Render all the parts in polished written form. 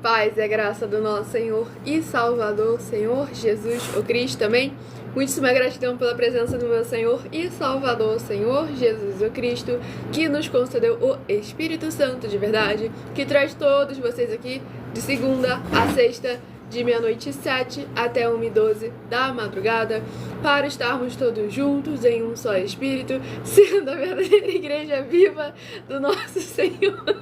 Paz e a graça do nosso Senhor e Salvador, Senhor Jesus, o Cristo também. Muitíssima gratidão pela presença do meu Senhor e Salvador, Senhor Jesus, o Cristo, que nos concedeu o Espírito Santo de verdade, que traz todos vocês aqui de segunda a sexta, de meia-noite e 7 até 1h12 da madrugada, para estarmos todos juntos em um só Espírito, sendo a verdadeira igreja viva do nosso Senhor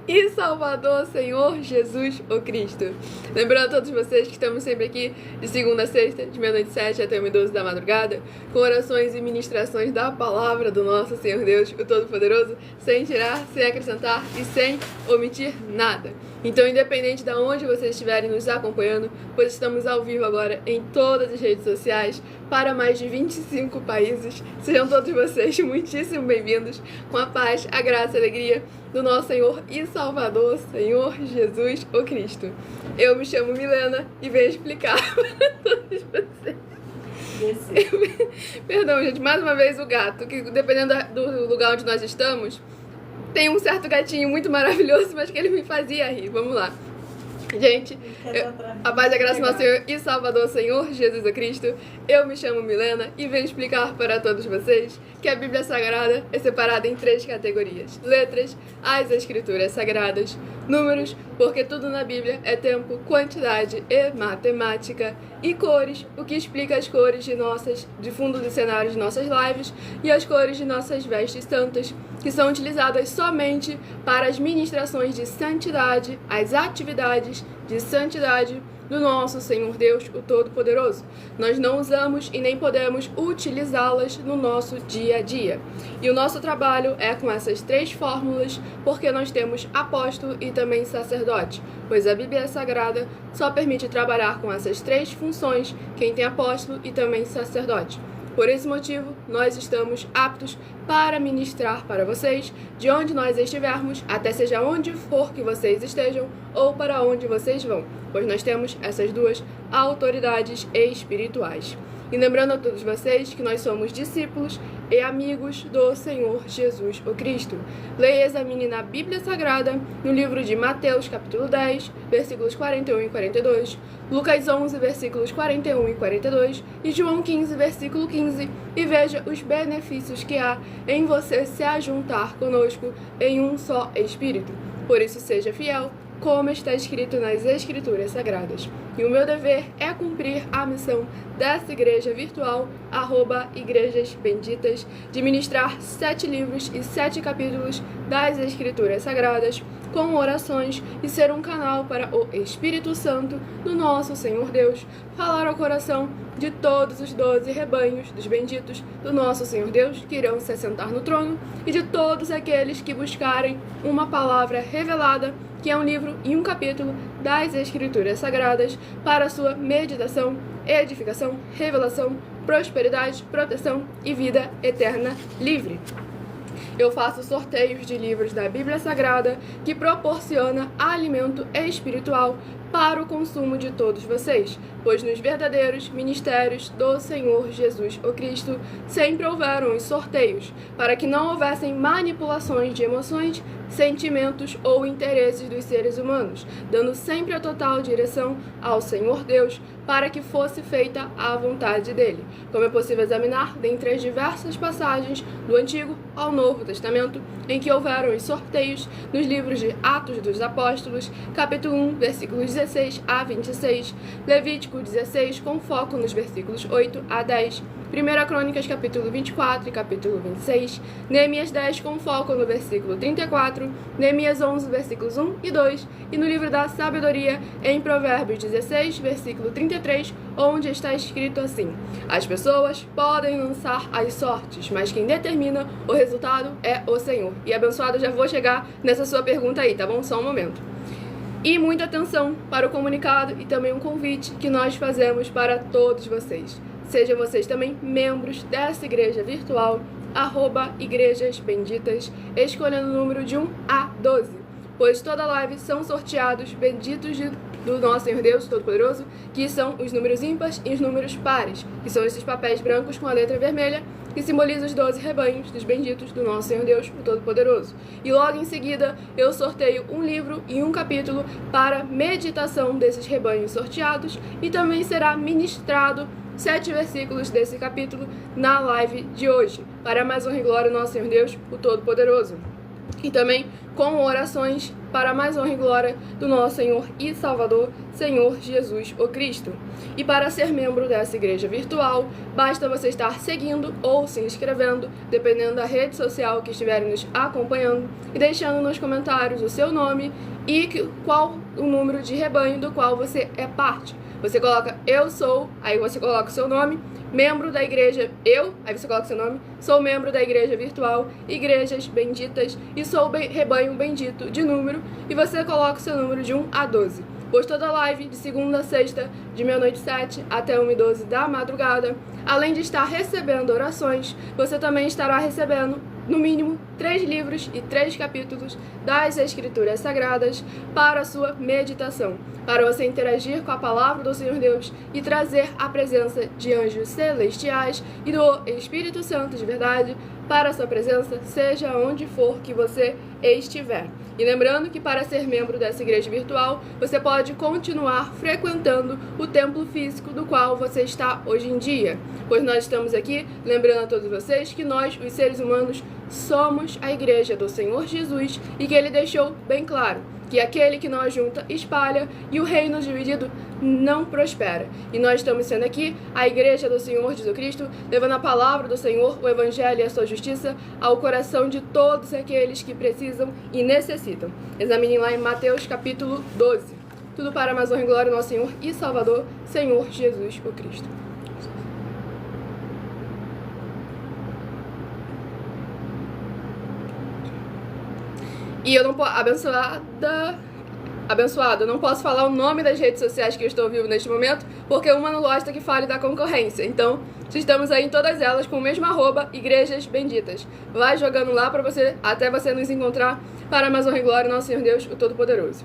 e Salvador, Senhor Jesus, o Cristo. Lembrando a todos vocês que estamos sempre aqui de segunda a sexta, de meia-noite e 7 até 1h12 da madrugada, com orações e ministrações da palavra do nosso Senhor Deus, o Todo-Poderoso, sem tirar, sem acrescentar e sem omitir nada. Então, independente de onde vocês estiverem nos acompanhando, pois estamos ao vivo agora em todas as redes sociais, para mais de 25 países. Sejam todos vocês muitíssimo bem-vindos, com a paz, a graça e a alegria do nosso Senhor e Salvador, Senhor Jesus, o Cristo. Eu me chamo Milena e venho explicar para todos vocês. Perdão, gente, mais uma vez o gato, que dependendo do lugar onde nós estamos, tem um certo gatinho muito maravilhoso, mas que ele me fazia rir. Vamos lá. Gente, a paz e a graça do nosso Senhor e Salvador, Senhor Jesus Cristo. Eu me chamo Milena e venho explicar para todos vocês que a Bíblia Sagrada é separada em 3 categorias: letras, as Escrituras Sagradas; números, porque tudo na Bíblia é tempo, quantidade e matemática; e cores, o que explica as cores de fundo do cenário de nossas lives e as cores de nossas vestes santas, que são utilizadas somente para as ministrações de santidade, as atividades de santidade do nosso Senhor Deus, o Todo-Poderoso. Nós não usamos e nem podemos utilizá-las no nosso dia a dia. E o nosso trabalho é com essas 3 fórmulas, porque nós temos apóstolo e também sacerdote, pois a Bíblia Sagrada só permite trabalhar com essas 3 funções quem tem apóstolo e também sacerdote. Por esse motivo, nós estamos aptos para ministrar para vocês, de onde nós estivermos, até seja onde for que vocês estejam, ou para onde vocês vão, pois nós temos essas 2 autoridades espirituais. E lembrando a todos vocês que nós somos discípulos e amigos do Senhor Jesus, o Cristo. Leia e examine na Bíblia Sagrada, no livro de Mateus, capítulo 10, versículos 41 e 42, Lucas 11, versículos 41 e 42, e João 15, versículo 15, e veja os benefícios que há em você se ajuntar conosco em um só Espírito. Por isso, seja fiel, como está escrito nas Escrituras Sagradas. E o meu dever é cumprir a missão dessa igreja virtual, @Igrejas Benditas, de ministrar 7 livros e 7 capítulos das Escrituras Sagradas, com orações, e ser um canal para o Espírito Santo do nosso Senhor Deus, falar ao coração de todos os 12 rebanhos dos benditos do nosso Senhor Deus, que irão se assentar no trono, e de todos aqueles que buscarem uma palavra revelada, que é um livro e um capítulo das Escrituras Sagradas, para sua meditação, edificação, revelação, prosperidade, proteção e vida eterna livre. Eu faço sorteios de livros da Bíblia Sagrada que proporciona alimento espiritual para o consumo de todos vocês, pois nos verdadeiros ministérios do Senhor Jesus o Cristo sempre houveram os sorteios, para que não houvessem manipulações de emoções, sentimentos ou interesses dos seres humanos, dando sempre a total direção ao Senhor Deus, para que fosse feita a vontade dele, como é possível examinar dentre as diversas passagens do Antigo ao Novo Testamento, em que houveram os sorteios nos livros de Atos dos Apóstolos, capítulo 1, versículos 16 a 26, Levítico 16, com foco nos versículos 8 a 10, 1 Crônicas, capítulo 24 e capítulo 26, Neemias 10, com foco no versículo 34, Neemias 11, versículos 1 e 2, e no livro da Sabedoria, em Provérbios 16, versículo 33, onde está escrito assim: as pessoas podem lançar as sortes, mas quem determina o resultado é o Senhor. E abençoado, já vou chegar nessa sua pergunta aí, tá bom? Só um momento. E muita atenção para o comunicado e também um convite que nós fazemos para todos vocês. Sejam vocês também membros dessa igreja virtual, @Igrejas Benditas, escolhendo o número de 1 a 12. pois toda live são sorteados benditos do nosso Senhor Deus Todo-Poderoso, que são os números ímpares e os números pares, que são esses papéis brancos com a letra vermelha, que simboliza os 12 rebanhos dos benditos do nosso Senhor Deus Todo-Poderoso. E logo em seguida eu sorteio um livro e um capítulo para meditação desses rebanhos sorteados, e também será ministrado 7 versículos desse capítulo na live de hoje, para mais honra e glória do nosso Senhor Deus, o Todo-Poderoso. E também com orações para mais honra e glória do nosso Senhor e Salvador, Senhor Jesus o Cristo. E para ser membro dessa igreja virtual, basta você estar seguindo ou se inscrevendo, dependendo da rede social que estiverem nos acompanhando, e deixando nos comentários o seu nome e qual o número de rebanho do qual você é parte. Você coloca eu sou, aí você coloca o seu nome, membro da igreja aí você coloca seu nome, sou membro da igreja virtual, igrejas benditas, e sou rebanho bendito de número, e você coloca o seu número de 1 a 12. Pois toda live, de segunda a sexta, de meia-noite 7 até 1h12 da madrugada, além de estar recebendo orações, você também estará recebendo, no mínimo, 3 livros e 3 capítulos das Escrituras Sagradas para a sua meditação, para você interagir com a palavra do Senhor Deus e trazer a presença de anjos celestiais e do Espírito Santo de verdade para a sua presença, seja onde for que você estiver. E lembrando que para ser membro dessa igreja virtual, você pode continuar frequentando o templo físico do qual você está hoje em dia. Pois nós estamos aqui lembrando a todos vocês que nós, os seres humanos, somos a igreja do Senhor Jesus, e que Ele deixou bem claro que aquele que não ajunta espalha, e o reino dividido não prospera. E nós estamos sendo aqui a igreja do Senhor Jesus Cristo, levando a palavra do Senhor, o evangelho e a sua justiça ao coração de todos aqueles que precisam e necessitam. Examinem lá em Mateus capítulo 12. Tudo para mais honra e glória do nosso Senhor e Salvador, Senhor Jesus o Cristo. E eu não posso... Abençoado, eu não posso falar o nome das redes sociais que eu estou vivo neste momento, porque uma não gosta que fale da concorrência. Então, estamos aí em todas elas com o mesmo @ Igrejas Benditas. Vai jogando lá para você, até você nos encontrar, para mais honra e glória do nosso Senhor Deus, o Todo-Poderoso.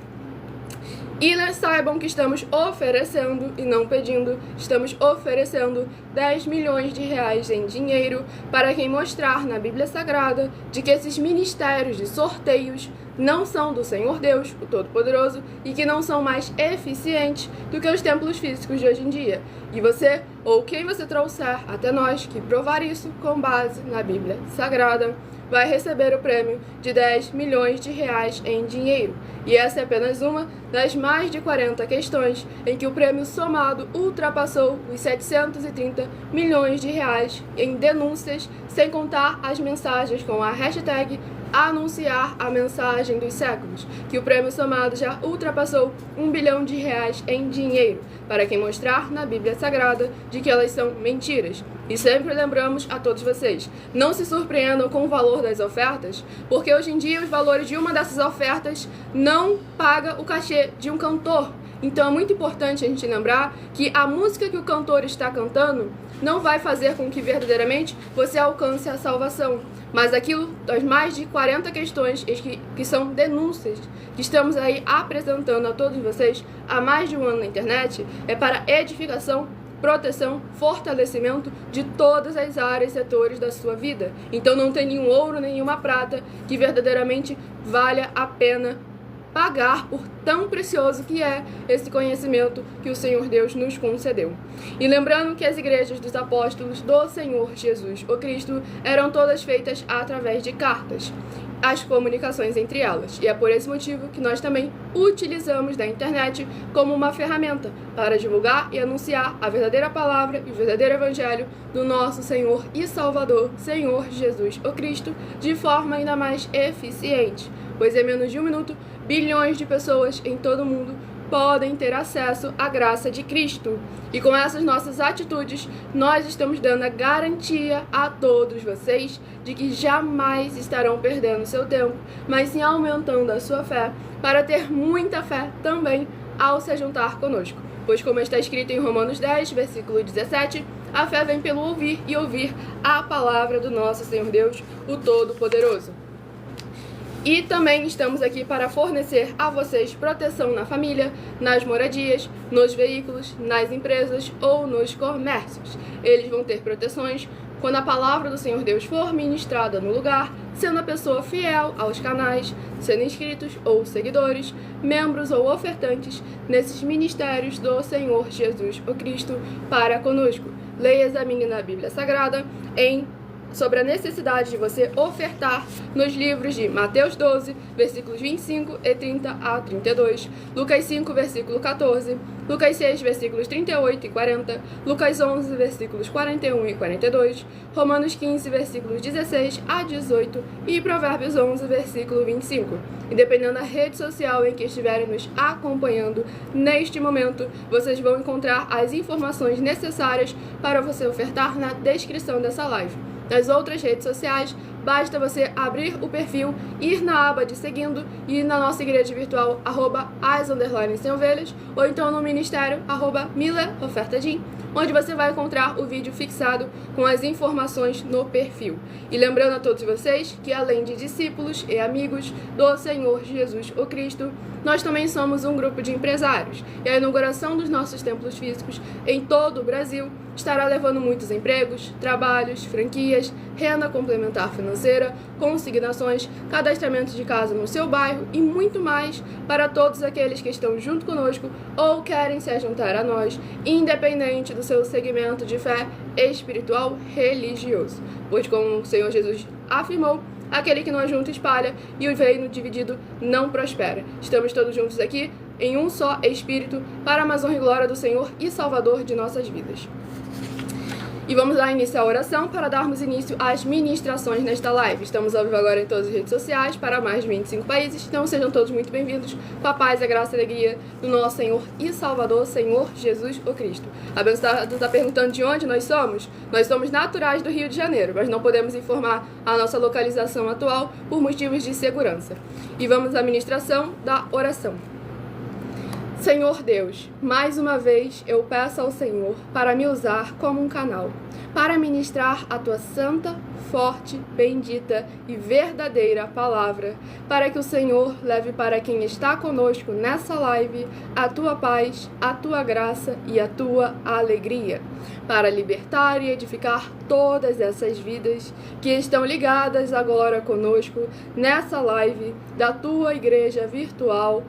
E saibam que estamos oferecendo, e não pedindo, estamos oferecendo 10 milhões de reais em dinheiro para quem mostrar na Bíblia Sagrada de que esses ministérios de sorteios não são do Senhor Deus, o Todo-Poderoso, e que não são mais eficientes do que os templos físicos de hoje em dia. E você, ou quem você trouxer até nós que provar isso com base na Bíblia Sagrada, vai receber o prêmio de 10 milhões de reais em dinheiro. E essa é apenas uma das mais de 40 questões em que o prêmio somado ultrapassou os 730 milhões de reais em denúncias, sem contar as mensagens com a hashtag anunciar a mensagem dos séculos, que o prêmio somado já ultrapassou 1 bilhão de reais em dinheiro, para quem mostrar na Bíblia Sagrada de que elas são mentiras. E sempre lembramos a todos vocês, não se surpreendam com o valor das ofertas, porque hoje em dia os valores de uma dessas ofertas não paga o cachê de um cantor. Então é muito importante a gente lembrar que a música que o cantor está cantando não vai fazer com que verdadeiramente você alcance a salvação. Mas aquilo, das mais de 40 questões que são denúncias que estamos aí apresentando a todos vocês há mais de um ano na internet, é para edificação, proteção, fortalecimento de todas as áreas e setores da sua vida. Então não tem nenhum ouro, nenhuma prata que verdadeiramente valha a pena pagar por tão precioso que é esse conhecimento que o Senhor Deus nos concedeu. E lembrando que as igrejas dos apóstolos do Senhor Jesus o Cristo eram todas feitas através de cartas, as comunicações entre elas. E é por esse motivo que nós também utilizamos da internet como uma ferramenta para divulgar e anunciar a verdadeira palavra e o verdadeiro evangelho do nosso Senhor e Salvador, Senhor Jesus o Cristo, de forma ainda mais eficiente. Pois em menos de 1 minuto, bilhões de pessoas em todo o mundo podem ter acesso à graça de Cristo. E com essas nossas atitudes, nós estamos dando a garantia a todos vocês de que jamais estarão perdendo seu tempo, mas sim aumentando a sua fé, para ter muita fé também ao se juntar conosco. Pois como está escrito em Romanos 10, versículo 17, a fé vem pelo ouvir e ouvir a palavra do nosso Senhor Deus, o Todo-Poderoso. E também estamos aqui para fornecer a vocês proteção na família, nas moradias, nos veículos, nas empresas ou nos comércios. Eles vão ter proteções quando a palavra do Senhor Deus for ministrada no lugar, sendo a pessoa fiel aos canais, sendo inscritos ou seguidores, membros ou ofertantes nesses ministérios do Senhor Jesus o Cristo para conosco. Leia e examine na Bíblia Sagrada sobre a necessidade de você ofertar nos livros de Mateus 12, versículos 25 e 30 a 32, Lucas 5, versículo 14, Lucas 6, versículos 38 e 40, Lucas 11, versículos 41 e 42, Romanos 15, versículos 16 a 18 e Provérbios 11, versículo 25. E dependendo da rede social em que estiverem nos acompanhando neste momento, vocês vão encontrar as informações necessárias para você ofertar na descrição dessa live. Nas outras redes sociais, basta você abrir o perfil, ir na aba de seguindo e ir na nossa igreja virtual, @as_sem-ovelhas, ou então no ministério, @mileofertadim, onde você vai encontrar o vídeo fixado com as informações no perfil. E lembrando a todos vocês que além de discípulos e amigos do Senhor Jesus o Cristo, nós também somos um grupo de empresários. E a inauguração dos nossos templos físicos em todo o Brasil estará levando muitos empregos, trabalhos, franquias, renda complementar financeira, consignações, cadastramento de casa no seu bairro e muito mais para todos aqueles que estão junto conosco ou querem se juntar a nós, independente do seu segmento de fé espiritual religioso. Pois como o Senhor Jesus afirmou, aquele que não ajunta espalha, e o reino dividido não prospera. Estamos todos juntos aqui, em um só Espírito, para a mais honra e glória do Senhor e Salvador de nossas vidas. E vamos lá iniciar a oração para darmos início às ministrações nesta live. Estamos ao vivo agora em todas as redes sociais, para mais de 25 países, então sejam todos muito bem-vindos, com a paz, a graça e a alegria do nosso Senhor e Salvador, Senhor Jesus o Cristo. A abençoada está perguntando de onde nós somos. Nós somos naturais do Rio de Janeiro, mas não podemos informar a nossa localização atual por motivos de segurança. E vamos à ministração da oração. Senhor Deus, mais uma vez eu peço ao Senhor para me usar como um canal, para ministrar a tua santa, forte, bendita e verdadeira palavra, para que o Senhor leve para quem está conosco nessa live a tua paz, a tua graça e a tua alegria, para libertar e edificar todas essas vidas que estão ligadas agora conosco nessa live da tua igreja virtual,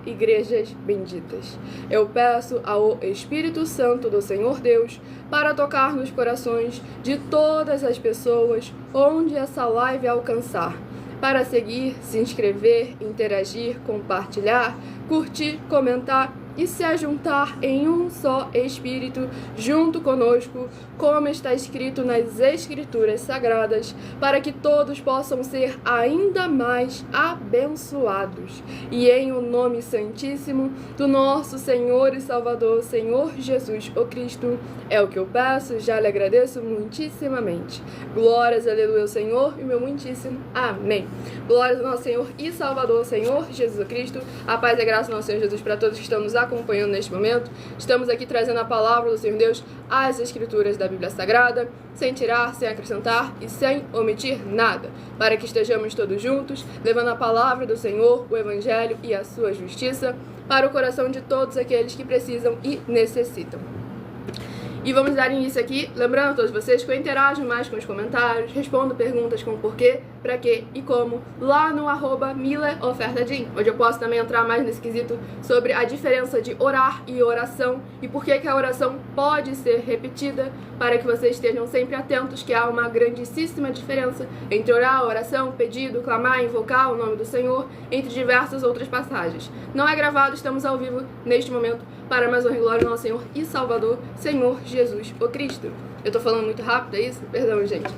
@igrejas benditas. Eu peço ao Espírito Santo do Senhor Deus para tocar nos corações de todas as pessoas onde essa live alcançar, para seguir, se inscrever, interagir, compartilhar, curtir, comentar e se ajuntar em um só Espírito junto conosco, como está escrito nas Escrituras Sagradas, para que todos possam ser ainda mais abençoados. E em o nome santíssimo do nosso Senhor e Salvador, Senhor Jesus o Cristo, é o que eu peço, já lhe agradeço muitíssimamente. Glórias, aleluia, ao Senhor e meu muitíssimo amém. Glórias ao nosso Senhor e Salvador, Senhor Jesus o Cristo. A paz e a graça do nosso Senhor Jesus para todos que estão nos acompanhando neste momento. Estamos aqui trazendo a palavra do Senhor Deus, as Escrituras da Bíblia Sagrada, sem tirar, sem acrescentar e sem omitir nada, para que estejamos todos juntos, levando a palavra do Senhor, o Evangelho e a sua justiça para o coração de todos aqueles que precisam e necessitam. E vamos dar início aqui, lembrando a todos vocês que eu interajo mais com os comentários, respondo perguntas como porquê, pra quê e como, lá no @mileofertadim, onde eu posso também entrar mais nesse quesito sobre a diferença de orar e oração e por que a oração pode ser repetida, para que vocês estejam sempre atentos que há uma grandíssima diferença entre orar, oração, pedido, clamar, invocar o nome do Senhor, entre diversas outras passagens. Não é gravado, estamos ao vivo neste momento, para mais honra e glória do nosso Senhor e Salvador, Senhor Jesus o Cristo. Eu tô falando muito rápido, é isso? Perdão, gente.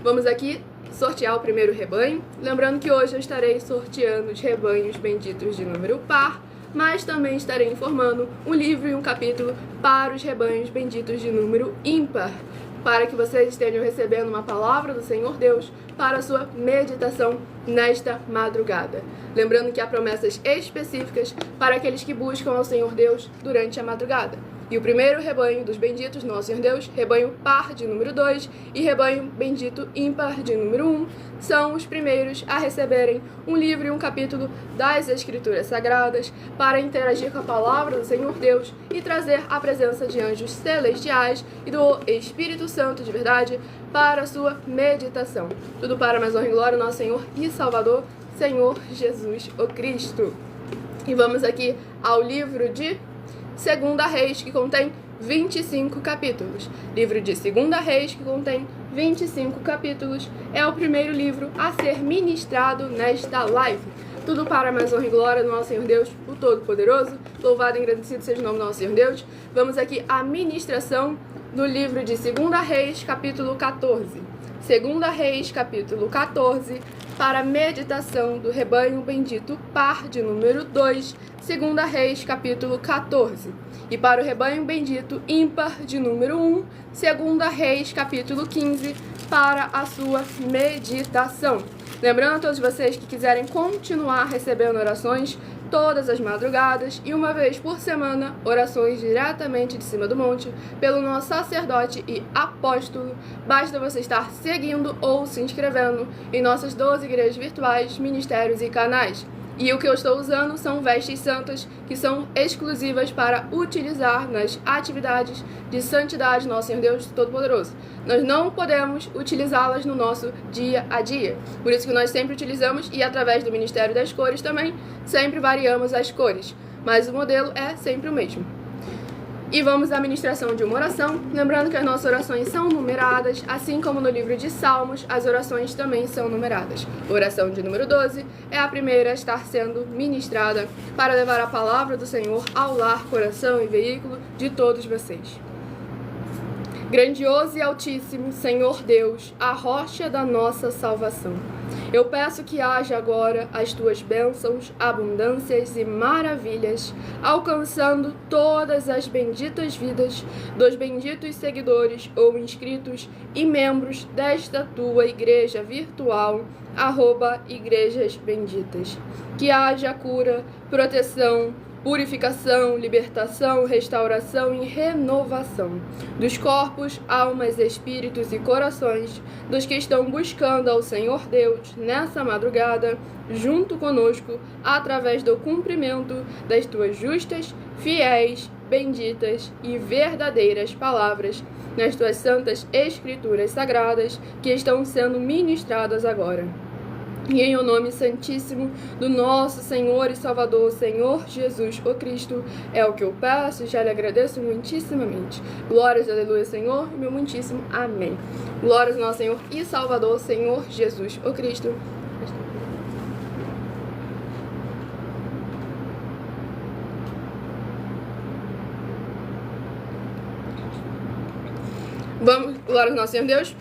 Vamos aqui sortear o primeiro rebanho. Lembrando que hoje eu estarei sorteando os rebanhos benditos de número par, mas também estarei informando um livro e um capítulo para os rebanhos benditos de número ímpar, para que vocês estejam recebendo uma palavra do Senhor Deus para a sua meditação nesta madrugada. Lembrando que há promessas específicas para aqueles que buscam ao Senhor Deus durante a madrugada. E o primeiro rebanho dos benditos, nosso Senhor Deus, rebanho par de número 2 e rebanho bendito ímpar de número 1, são os primeiros a receberem um livro e um capítulo das Escrituras Sagradas para interagir com a palavra do Senhor Deus e trazer a presença de anjos celestiais e do Espírito Santo de verdade para a sua meditação. Tudo para mais honra e glória, nosso Senhor e Salvador, Senhor Jesus o Cristo. E vamos aqui ao livro de 2 Reis, que contém 25 capítulos. Livro de 2 Reis, que contém 25 capítulos, é o primeiro livro a ser ministrado nesta live. Tudo para mais honra e glória do nosso Senhor Deus, o Todo-Poderoso. Louvado e agradecido seja o nome do nosso Senhor Deus. Vamos aqui à ministração do livro de 2 Reis, capítulo 14. 2 Reis, capítulo 14, para a meditação do rebanho bendito par de número 2, 2 Reis, capítulo 14. E para o rebanho bendito ímpar de número 1, 2 Reis, capítulo 15, para a sua meditação. Lembrando a todos vocês que quiserem continuar recebendo orações todas as madrugadas e uma vez por semana, orações diretamente de cima do monte, pelo nosso sacerdote e apóstolo, basta você estar seguindo ou se inscrevendo em nossas 12 igrejas virtuais, ministérios e canais. E o que eu estou usando são vestes santas, que são exclusivas para utilizar nas atividades de santidade, nosso Senhor Deus Todo-Poderoso. Nós não podemos utilizá-las no nosso dia a dia. Por isso que nós sempre utilizamos, e através do Ministério das Cores também, sempre variamos as cores. Mas o modelo é sempre o mesmo. E vamos à ministração de uma oração, lembrando que as nossas orações são numeradas, assim como no livro de Salmos, as orações também são numeradas. A oração de número 12 é a primeira a estar sendo ministrada para levar a palavra do Senhor ao lar, coração e veículo de todos vocês. Grandioso e altíssimo Senhor Deus, a rocha da nossa salvação, eu peço que haja agora as tuas bênçãos, abundâncias e maravilhas, alcançando todas as benditas vidas dos benditos seguidores ou inscritos e membros desta tua igreja virtual, @igrejas benditas. Que haja cura, proteção, purificação, libertação, restauração e renovação dos corpos, almas, espíritos e corações dos que estão buscando ao Senhor Deus nessa madrugada, junto conosco, através do cumprimento das tuas justas, fiéis, benditas e verdadeiras palavras nas tuas santas escrituras sagradas que estão sendo ministradas agora. E em o nome santíssimo do nosso Senhor e Salvador, Senhor Jesus o Cristo, é o que eu peço e já lhe agradeço muitíssimamente. Glórias, aleluia, Senhor, meu muitíssimo amém. Glórias ao nosso Senhor e Salvador, Senhor Jesus o Cristo. Vamos, glória ao nosso Senhor Deus.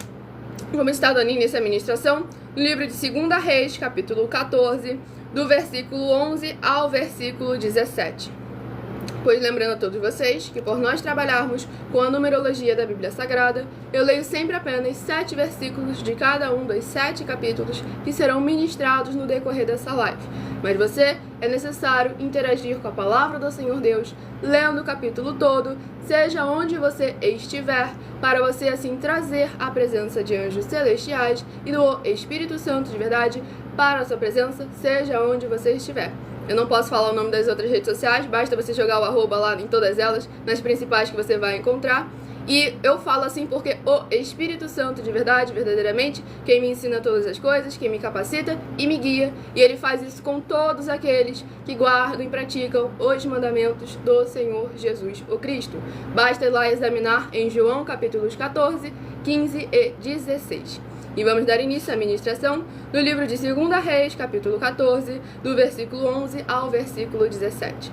Vamos estar dando início à ministração no livro de 2 Reis, capítulo 14, do versículo 11 ao versículo 17. Pois lembrando a todos vocês que por nós trabalharmos com a numerologia da Bíblia Sagrada, eu leio sempre apenas 7 versículos de cada um dos 7 capítulos que serão ministrados no decorrer dessa live. Mas você é necessário interagir com a palavra do Senhor Deus, lendo o capítulo todo, seja onde você estiver, para você assim trazer a presença de anjos celestiais e do Espírito Santo de verdade para a sua presença, seja onde você estiver. Eu não posso falar o nome das outras redes sociais, basta você jogar o @ lá em todas elas, nas principais que você vai encontrar. E eu falo assim porque o Espírito Santo de verdade, verdadeiramente, quem me ensina todas as coisas, quem me capacita e me guia, e ele faz isso com todos aqueles que guardam e praticam os mandamentos do Senhor Jesus o Cristo. Basta ir lá examinar em João capítulos 14, 15 e 16. E vamos dar início à ministração do livro de 2 Reis, capítulo 14, do versículo 11 ao versículo 17.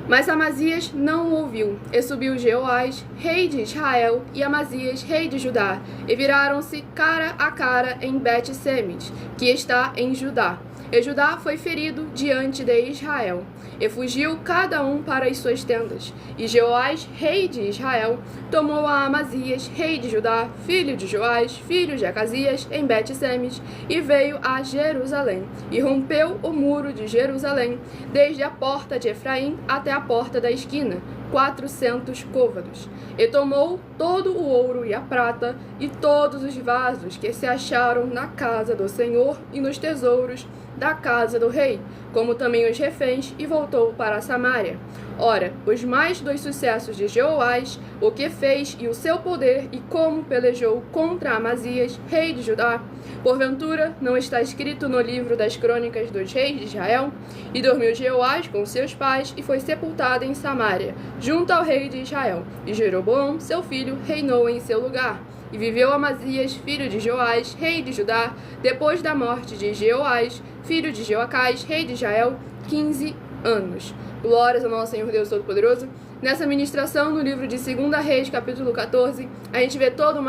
Mas Amazias não o ouviu, e subiu Jeoás, rei de Israel, e Amazias, rei de Judá, e viraram-se cara a cara em Bet-Semes, que está em Judá. E Judá foi ferido diante de Israel, e fugiu cada um para as suas tendas. E Jeoás, rei de Israel, tomou a Amazias, rei de Judá, filho de Joás, filho de Acasias, em Bet-Semes, e veio a Jerusalém, e rompeu o muro de Jerusalém, desde a porta de Efraim até a porta da esquina, 400 côvados. E tomou todo o ouro e a prata, e todos os vasos que se acharam na casa do Senhor e nos tesouros da casa do rei, como também os reféns, e voltou para Samaria. Ora, os mais dos sucessos de Jeoás, o que fez e o seu poder, e como pelejou contra Amazias, rei de Judá, porventura não está escrito no livro das crônicas dos reis de Israel? E dormiu Jeoás com seus pais, e foi sepultado em Samaria, junto ao rei de Israel. E Jeroboão, seu filho, reinou em seu lugar. E viveu Amazias, filho de Joás, rei de Judá, depois da morte de Jeoás, filho de Jeoacás, rei de Israel, 15 anos. Glórias ao nosso Senhor Deus Todo-Poderoso. Nessa ministração, no livro de 2 Reis, capítulo 14, a gente vê toda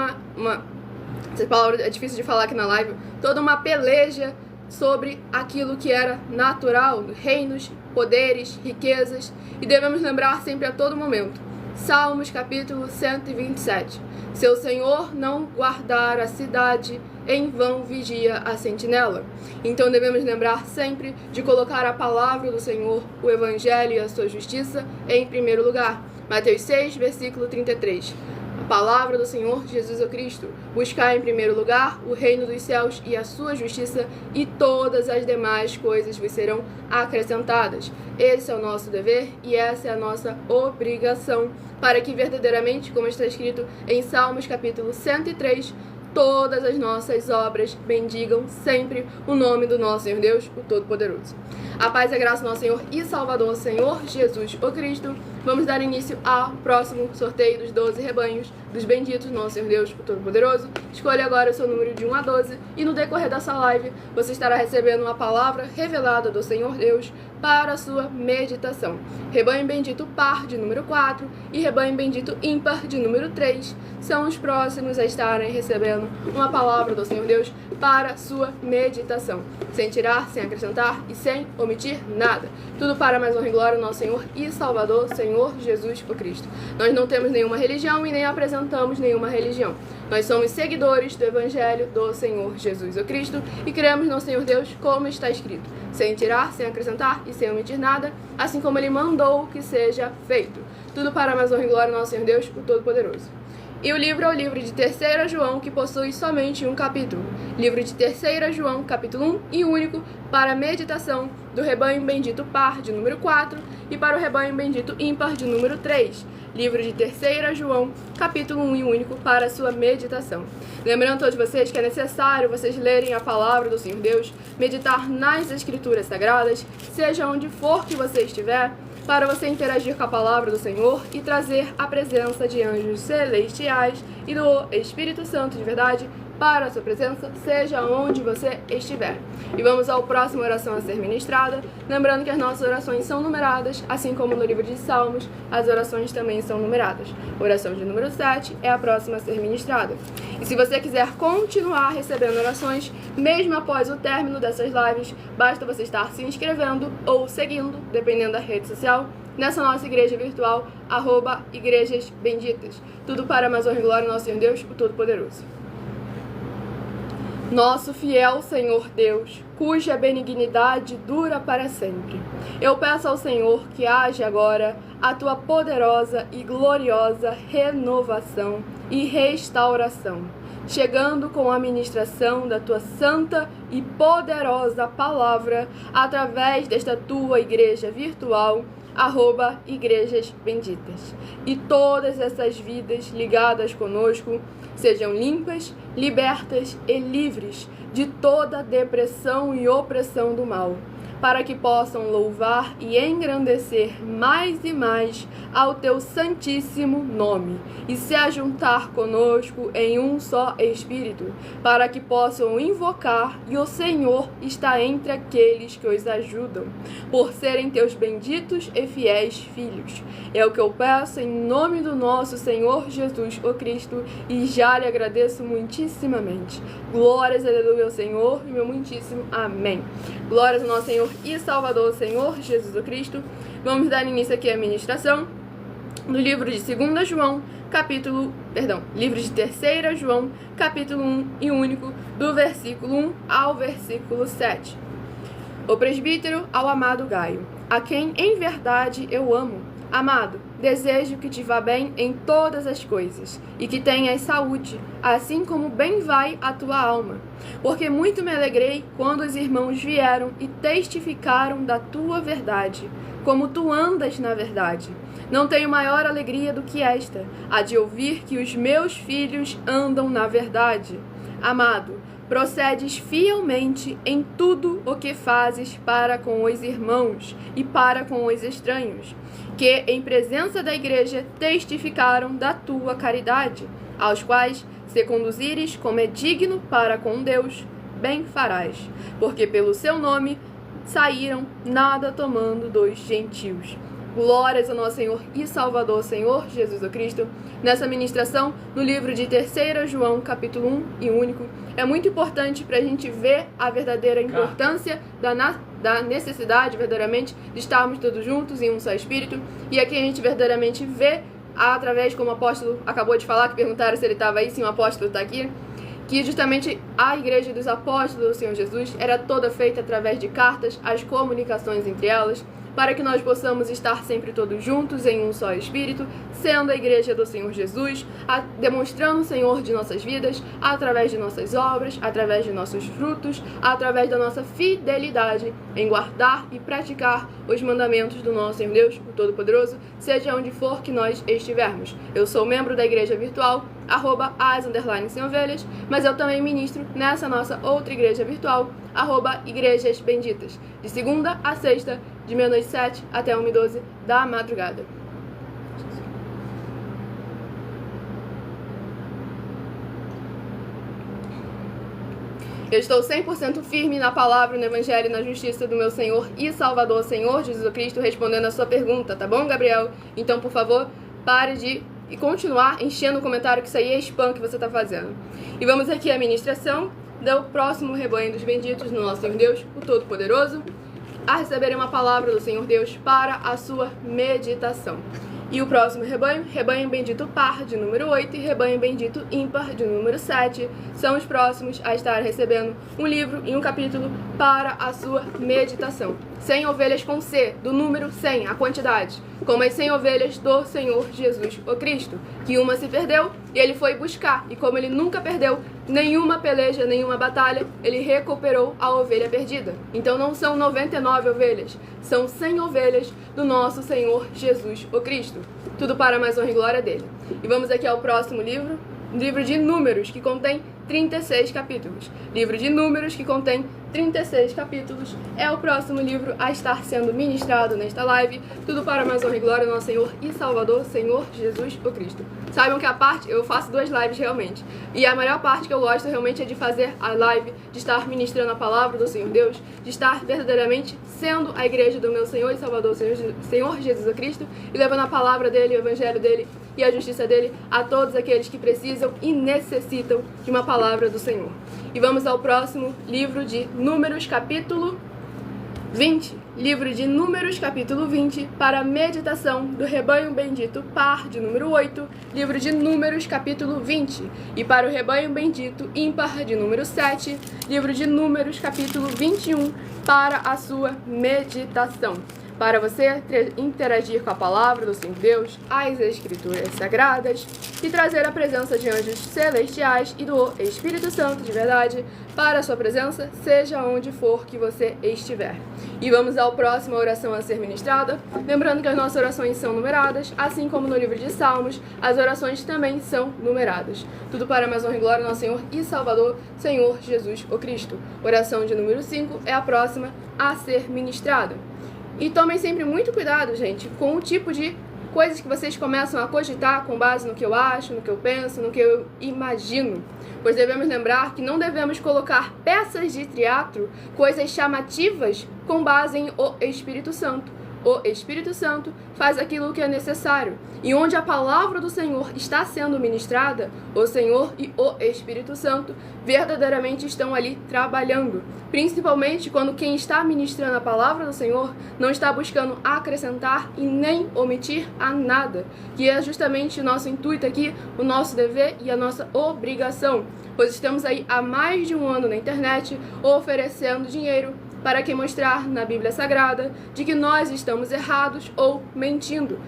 essa palavra é difícil de falar aqui na live, toda uma peleja sobre aquilo que era natural, reinos, poderes, riquezas, e devemos lembrar sempre a todo momento. Salmos capítulo 127. Se o Senhor não guardar a cidade, em vão vigia a sentinela. Então devemos lembrar sempre de colocar a palavra do Senhor, o Evangelho e a sua justiça em primeiro lugar. Mateus 6, versículo 33. A palavra do Senhor Jesus o Cristo. Buscar em primeiro lugar o reino dos céus e a sua justiça, e todas as demais coisas vos serão acrescentadas. Esse é o nosso dever e essa é a nossa obrigação, para que verdadeiramente, como está escrito em Salmos capítulo 103, todas as nossas obras bendigam sempre o nome do nosso Senhor Deus, o Todo-Poderoso. A paz e a graça do nosso Senhor e Salvador, Senhor Jesus o Cristo. Vamos dar início ao próximo sorteio dos 12 rebanhos dos benditos do nosso Senhor Deus, o Todo-Poderoso. Escolha agora o seu número de 1 a 12 e no decorrer dessa live você estará recebendo uma palavra revelada do Senhor Deus para a sua meditação. Rebanho bendito par de número 4 e rebanho bendito ímpar de número 3 são os próximos a estarem recebendo uma palavra do Senhor Deus para a sua meditação, sem tirar, sem acrescentar e sem omitir nada. Tudo para mais honra e glória do nosso Senhor e Salvador, Senhor Jesus o Cristo. Nós não temos nenhuma religião e nem apresentamos nenhuma religião. Nós somos seguidores do Evangelho do Senhor Jesus o Cristo e cremos no Senhor Deus como está escrito, sem tirar, sem acrescentar e sem omitir nada, assim como Ele mandou que seja feito. Tudo para mais honra e glória do nosso Senhor Deus, o Todo-Poderoso. E o livro é o livro de 3 João, que possui somente um capítulo. Livro de 3 João, capítulo 1 e único, para a meditação do rebanho bendito par de número 4 e para o rebanho bendito ímpar de número 3. Livro de 3 João, capítulo 1 e único, para a sua meditação. Lembrando a todos vocês que é necessário vocês lerem a palavra do Senhor Deus, meditar nas Escrituras Sagradas, seja onde for que você estiver, para você interagir com a palavra do Senhor e trazer a presença de anjos celestiais e do Espírito Santo de verdade para a sua presença, seja onde você estiver. E vamos à próxima oração a ser ministrada, lembrando que as nossas orações são numeradas, assim como no livro de Salmos, as orações também são numeradas. A oração de número 7 é a próxima a ser ministrada. E se você quiser continuar recebendo orações, mesmo após o término dessas lives, basta você estar se inscrevendo ou seguindo, dependendo da rede social, nessa nossa igreja virtual, @Igrejas Benditas. Tudo para mais honra e glória do nosso Senhor Deus, o Todo-Poderoso. Nosso fiel Senhor Deus, cuja benignidade dura para sempre. Eu peço ao Senhor que haja agora a tua poderosa e gloriosa renovação e restauração, chegando com a ministração da tua santa e poderosa palavra através desta tua igreja virtual, @Igrejas Benditas. E todas essas vidas ligadas conosco sejam limpas, libertas e livres de toda depressão e opressão do mal, para que possam louvar e engrandecer mais e mais ao teu santíssimo nome e se ajuntar conosco em um só Espírito, para que possam invocar e o Senhor está entre aqueles que os ajudam, por serem teus benditos e fiéis filhos. É o que eu peço em nome do nosso Senhor Jesus o Cristo e já lhe agradeço muitíssimamente. Glórias, aleluia ao Senhor e meu muitíssimo amém. Glórias ao nosso Senhor e Salvador, Senhor Jesus o Cristo. Vamos dar início aqui à ministração no livro de 2 João, livro de 3 João, capítulo 1 e único, do versículo 1 ao versículo 7. O presbítero ao amado Gaio, a quem em verdade eu amo. Amado, desejo que te vá bem em todas as coisas, e que tenhas saúde, assim como bem vai a tua alma. Porque muito me alegrei quando os irmãos vieram e testificaram da tua verdade, como tu andas na verdade. Não tenho maior alegria do que esta, a de ouvir que os meus filhos andam na verdade. Amado, procedes fielmente em tudo o que fazes para com os irmãos e para com os estranhos, que em presença da igreja testificaram da tua caridade, aos quais, se conduzires como é digno para com Deus, bem farás, porque pelo seu nome saíram nada tomando dos gentios. Glórias ao nosso Senhor e Salvador, Senhor Jesus Cristo. Nessa ministração, no livro de 3 João, capítulo 1 e único, é muito importante para a gente ver a verdadeira importância da necessidade, verdadeiramente, de estarmos todos juntos em um só Espírito. E aqui a gente verdadeiramente vê, através, como o apóstolo acabou de falar, que perguntaram se ele estava aí, sim, o apóstolo está aqui, que justamente a igreja dos apóstolos do Senhor Jesus era toda feita através de cartas, as comunicações entre elas, para que nós possamos estar sempre todos juntos em um só Espírito, sendo a igreja do Senhor Jesus, demonstrando o Senhor de nossas vidas, através de nossas obras, através de nossos frutos, através da nossa fidelidade em guardar e praticar os mandamentos do nosso Senhor Deus, o Todo-Poderoso, seja onde for que nós estivermos. Eu sou membro da igreja virtual, @as_sem-ovelhas, mas eu também ministro nessa nossa outra igreja virtual, @igrejas benditas, de segunda a sexta, de meia-noite 7 até 1h12 da madrugada. Eu estou 100% firme na palavra, no evangelho e na justiça do meu Senhor e Salvador, Senhor Jesus Cristo, respondendo a sua pergunta, tá bom, Gabriel? Então, por favor, pare de continuar enchendo o comentário, que isso aí é spam que você está fazendo. E vamos aqui à ministração do próximo rebanho dos benditos no nosso Senhor Deus, o Todo-Poderoso, a receberem uma palavra do Senhor Deus para a sua meditação. E o próximo rebanho, rebanho bendito par, de número 8, e rebanho bendito ímpar, de número 7, são os próximos a estar recebendo um livro e um capítulo para a sua meditação. 100 ovelhas com C, do número 100, a quantidade, como as 100 ovelhas do Senhor Jesus, o Cristo, que uma se perdeu e ele foi buscar, e como ele nunca perdeu nenhuma peleja, nenhuma batalha, ele recuperou a ovelha perdida. Então não são 99 ovelhas, são 100 ovelhas do nosso Senhor Jesus, o Cristo. Tudo para a mais honra e glória dele. E vamos aqui ao próximo livro, livro de Números, que contém 36 capítulos. Livro de Números, que contém 36 capítulos, é o próximo livro a estar sendo ministrado nesta live. Tudo para a mais honra e glória do nosso Senhor e Salvador, Senhor Jesus, o Cristo. Saibam que a parte, eu faço 2 lives realmente, e a melhor parte que eu gosto realmente é de fazer a live, de estar ministrando a palavra do Senhor Deus, de estar verdadeiramente sendo a igreja do meu Senhor e Salvador, Senhor Jesus o Cristo, e levando a palavra dele, o evangelho dele e a justiça dele a todos aqueles que precisam e necessitam de uma palavra do Senhor. E vamos ao próximo livro de Números, capítulo 20. Livro de Números, capítulo 20, para a meditação do rebanho bendito par, de número 8. Livro de Números, capítulo 20. E para o rebanho bendito ímpar, de número 7. Livro de Números, capítulo 21, para a sua meditação. Para você interagir com a palavra do Senhor Deus, as Escrituras Sagradas, e trazer a presença de anjos celestiais e do Espírito Santo de verdade para a sua presença, seja onde for que você estiver. E vamos ao próximo oração a ser ministrada, lembrando que as nossas orações são numeradas, assim como no livro de Salmos, as orações também são numeradas. Tudo para a mais honra e glória do nosso Senhor e Salvador, Senhor Jesus o Cristo. Oração de número 5 é a próxima a ser ministrada. E tomem sempre muito cuidado, gente, com o tipo de coisas que vocês começam a cogitar com base no que eu acho, no que eu penso, no que eu imagino. Pois devemos lembrar que não devemos colocar peças de teatro, coisas chamativas, com base em o Espírito Santo. O Espírito Santo faz aquilo que é necessário. E onde a palavra do Senhor está sendo ministrada, o Senhor e o Espírito Santo verdadeiramente estão ali trabalhando. Principalmente quando quem está ministrando a palavra do Senhor não está buscando acrescentar e nem omitir a nada. Que é justamente o nosso intuito aqui, o nosso dever e a nossa obrigação. Pois estamos aí há mais de um ano na internet oferecendo dinheiro para que mostrar na Bíblia Sagrada de que nós estamos errados ou mentindo,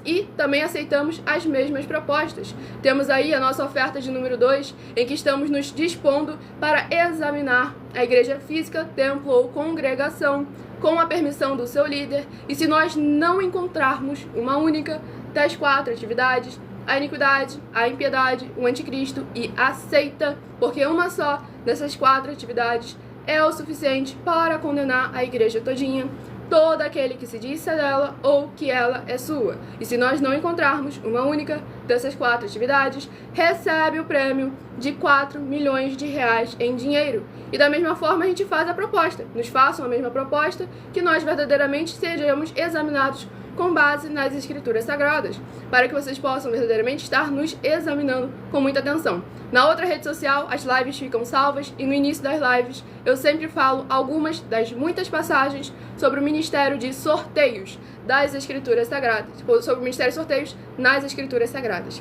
e também aceitamos as mesmas propostas. Temos aí a nossa oferta de número 2, em que estamos nos dispondo para examinar a igreja física, templo ou congregação, com a permissão do seu líder, e se nós não encontrarmos uma única das 4 atividades, a iniquidade, a impiedade, o anticristo e a seita, porque uma só dessas 4 atividades é o suficiente para condenar a igreja todinha, todo aquele que se diz dela ou que ela é sua. E se nós não encontrarmos uma única dessas 4 atividades, recebe o prêmio de 4 milhões de reais em dinheiro. E da mesma forma a gente faz a proposta. Nos façam a mesma proposta, que nós verdadeiramente sejamos examinados com base nas Escrituras Sagradas, para que vocês possam verdadeiramente estar nos examinando com muita atenção. Na outra rede social, as lives ficam salvas, e no início das lives eu sempre falo algumas das muitas passagens sobre o ministério de sorteios das Escrituras Sagradas, ou sobre o ministério de sorteios nas Escrituras Sagradas.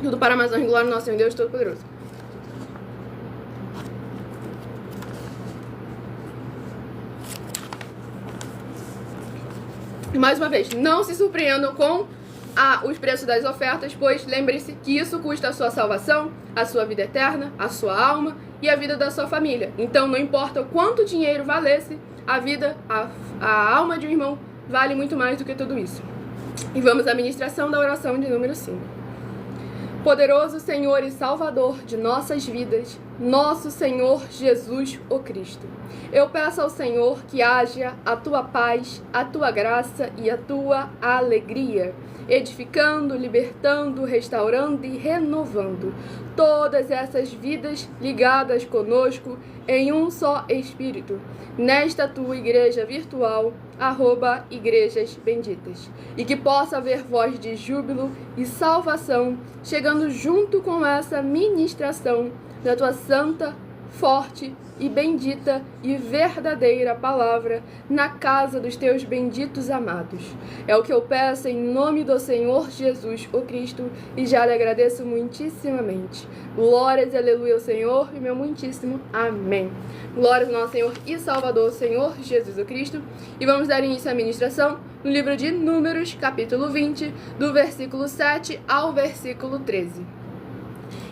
Tudo para mais honra e glória do nosso Senhor Deus Todo-Poderoso. E mais uma vez, não se surpreendam com os preços das ofertas, pois lembre-se que isso custa a sua salvação, a sua vida eterna, a sua alma e a vida da sua família. Então, não importa o quanto dinheiro valesse, a alma de um irmão vale muito mais do que tudo isso. E vamos à ministração da oração de número 5. Poderoso Senhor e Salvador de nossas vidas, nosso Senhor Jesus o Cristo, eu peço ao Senhor que haja a tua paz, a tua graça e a tua alegria, edificando, libertando, restaurando e renovando todas essas vidas ligadas conosco em um só Espírito, nesta tua igreja virtual, @igrejas benditas, e que possa haver voz de júbilo e salvação chegando junto com essa ministração da tua santa, forte e bendita e verdadeira palavra na casa dos teus benditos amados. É o que eu peço em nome do Senhor Jesus o Cristo, e já lhe agradeço muitíssimamente. Glórias e aleluia ao Senhor e meu muitíssimo amém. Glórias ao nosso Senhor e Salvador, Senhor Jesus o Cristo. E vamos dar início à ministração no livro de Números, capítulo 20, do versículo 7 ao versículo 13.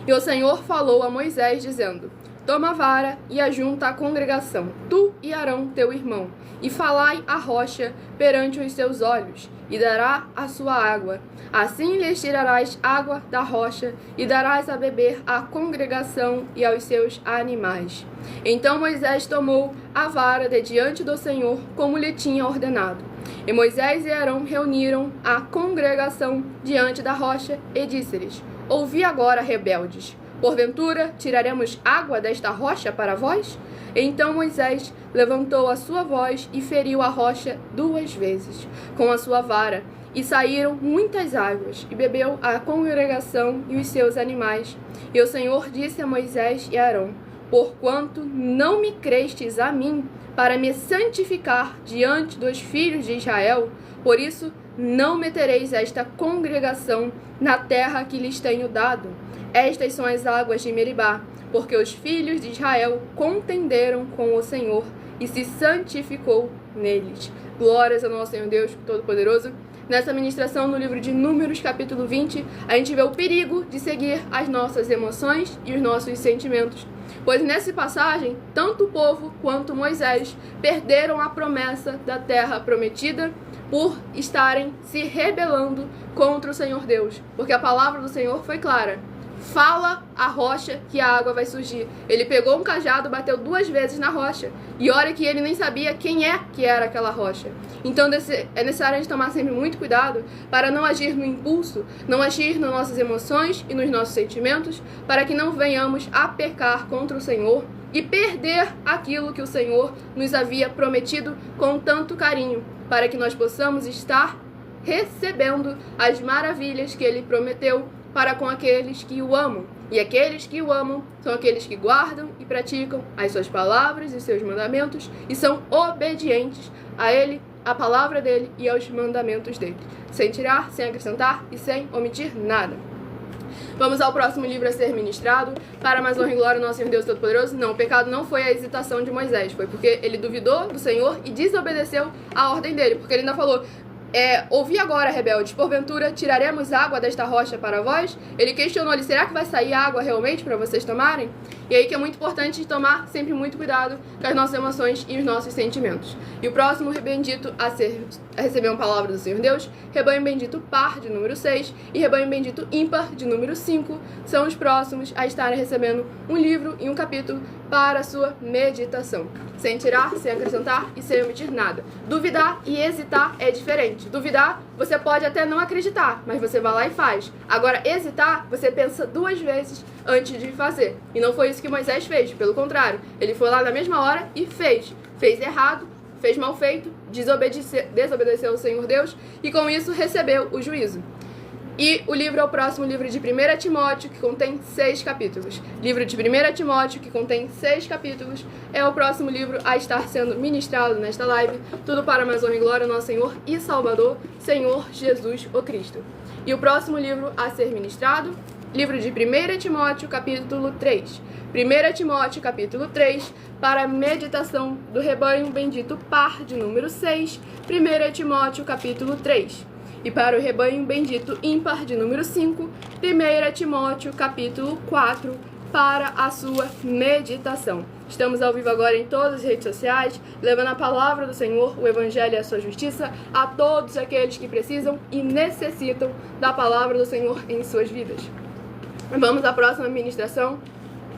E o Senhor falou a Moisés, dizendo: Toma a vara e ajunta a congregação, tu e Arão teu irmão, e falai à rocha perante os seus olhos, e dará a sua água. Assim lhes tirarás água da rocha, e darás a beber à congregação e aos seus animais. Então Moisés tomou a vara de diante do Senhor, como lhe tinha ordenado. E Moisés e Arão reuniram a congregação diante da rocha, e disse-lhes: Ouvi agora, rebeldes. Porventura, tiraremos água desta rocha para vós? Então Moisés levantou a sua voz e feriu a rocha 2 vezes com a sua vara, e saíram muitas águas, e bebeu a congregação e os seus animais. E o Senhor disse a Moisés e a Arão: Porquanto não me crestes a mim, para me santificar diante dos filhos de Israel, por isso não metereis esta congregação na terra que lhes tenho dado. Estas são as águas de Meribá, porque os filhos de Israel contenderam com o Senhor, e se santificou neles. Glórias ao nosso Senhor Deus Todo-Poderoso. Nessa ministração no livro de Números, capítulo 20, a gente vê o perigo de seguir as nossas emoções e os nossos sentimentos. Pois nessa passagem, tanto o povo quanto Moisés perderam a promessa da terra prometida por estarem se rebelando contra o Senhor Deus. Porque a palavra do Senhor foi clara: fala a rocha que a água vai surgir. Ele pegou um cajado, bateu 2 vezes na rocha. E olha que ele nem sabia quem é que era aquela rocha. Então é necessário a gente tomar sempre muito cuidado para não agir no impulso, não agir nas nossas emoções e nos nossos sentimentos, para que não venhamos a pecar contra o Senhor e perder aquilo que o Senhor nos havia prometido com tanto carinho, para que nós possamos estar recebendo as maravilhas que Ele prometeu para com aqueles que o amam. E aqueles que o amam são aqueles que guardam e praticam as suas palavras e seus mandamentos e são obedientes a Ele, à palavra dEle e aos mandamentos dEle, sem tirar, sem acrescentar e sem omitir nada. Vamos ao próximo livro a ser ministrado. Para mais honra e glória ao nosso Senhor Deus Todo-Poderoso. Não, o pecado não foi a hesitação de Moisés. Foi porque ele duvidou do Senhor e desobedeceu a ordem dele. Porque ele ainda falou... ouvi agora, rebeldes, porventura tiraremos água desta rocha para vós? Ele questionou-lhe, será que vai sair água realmente para vocês tomarem? E aí que é muito importante tomar sempre muito cuidado com as nossas emoções e os nossos sentimentos. E o próximo bendito a receber uma palavra do Senhor Deus, rebanho bendito par de número 6 e rebanho bendito ímpar de número 5, são os próximos a estarem recebendo um livro e um capítulo para a sua meditação. Sem tirar, sem acrescentar e sem omitir nada. Duvidar e hesitar é diferente. Duvidar, você pode até não acreditar, mas você vai lá e faz. Agora, hesitar, você pensa 2 vezes antes de fazer. E não foi isso que Moisés fez, pelo contrário. Ele foi lá na mesma hora e fez. Fez errado, fez mal feito, desobedeceu ao Senhor Deus e com isso recebeu o juízo. E o livro é o próximo livro de 1 Timóteo, que contém 6 capítulos. Livro de 1 Timóteo, que contém 6 capítulos, é o próximo livro a estar sendo ministrado nesta live. Tudo para mais honra e glória ao nosso Senhor e Salvador, Senhor Jesus o Cristo. E o próximo livro a ser ministrado, livro de 1 Timóteo, capítulo 3. 1 Timóteo, capítulo 3, para a meditação do rebanho bendito par de número 6. 1 Timóteo, capítulo 3. E para o rebanho bendito ímpar de número 5, 1 Timóteo, capítulo 4, para a sua meditação. Estamos ao vivo agora em todas as redes sociais, levando a palavra do Senhor, o Evangelho e a sua justiça a todos aqueles que precisam e necessitam da palavra do Senhor em suas vidas. Vamos à próxima ministração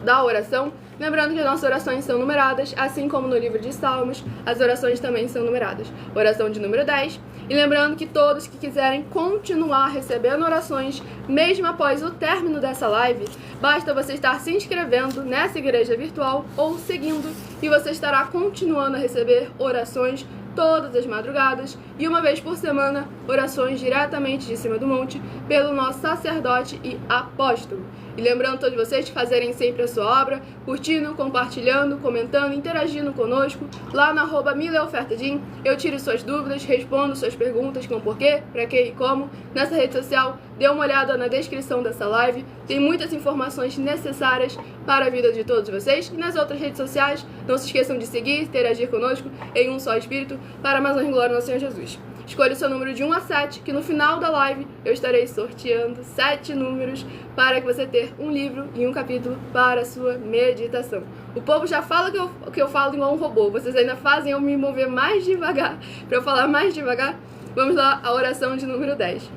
da oração. Lembrando que as nossas orações são numeradas, assim como no livro de Salmos, as orações também são numeradas. Oração de número 10. E lembrando que todos que quiserem continuar recebendo orações, mesmo após o término dessa live, basta você estar se inscrevendo nessa igreja virtual ou seguindo, e você estará continuando a receber orações todas as madrugadas e uma vez por semana, orações diretamente de cima do monte pelo nosso sacerdote e apóstolo. E lembrando todos vocês de fazerem sempre a sua obra, curtindo, compartilhando, comentando, interagindo conosco, lá no @mileofertadim. Eu tiro suas dúvidas, respondo suas perguntas com porquê, pra quê e como, nessa rede social. Dê uma olhada na descrição dessa live, tem muitas informações necessárias para a vida de todos vocês. E nas outras redes sociais, não se esqueçam de seguir, interagir conosco em um só espírito, para mais honra e glória ao nosso Senhor Jesus. Escolha o seu número de 1 a 7, que no final da live eu estarei sorteando 7 números para que você ter um livro e um capítulo para a sua meditação. O povo já fala que eu falo igual um robô, vocês ainda fazem eu me mover mais devagar, para eu falar mais devagar. Vamos lá, a oração de número 10.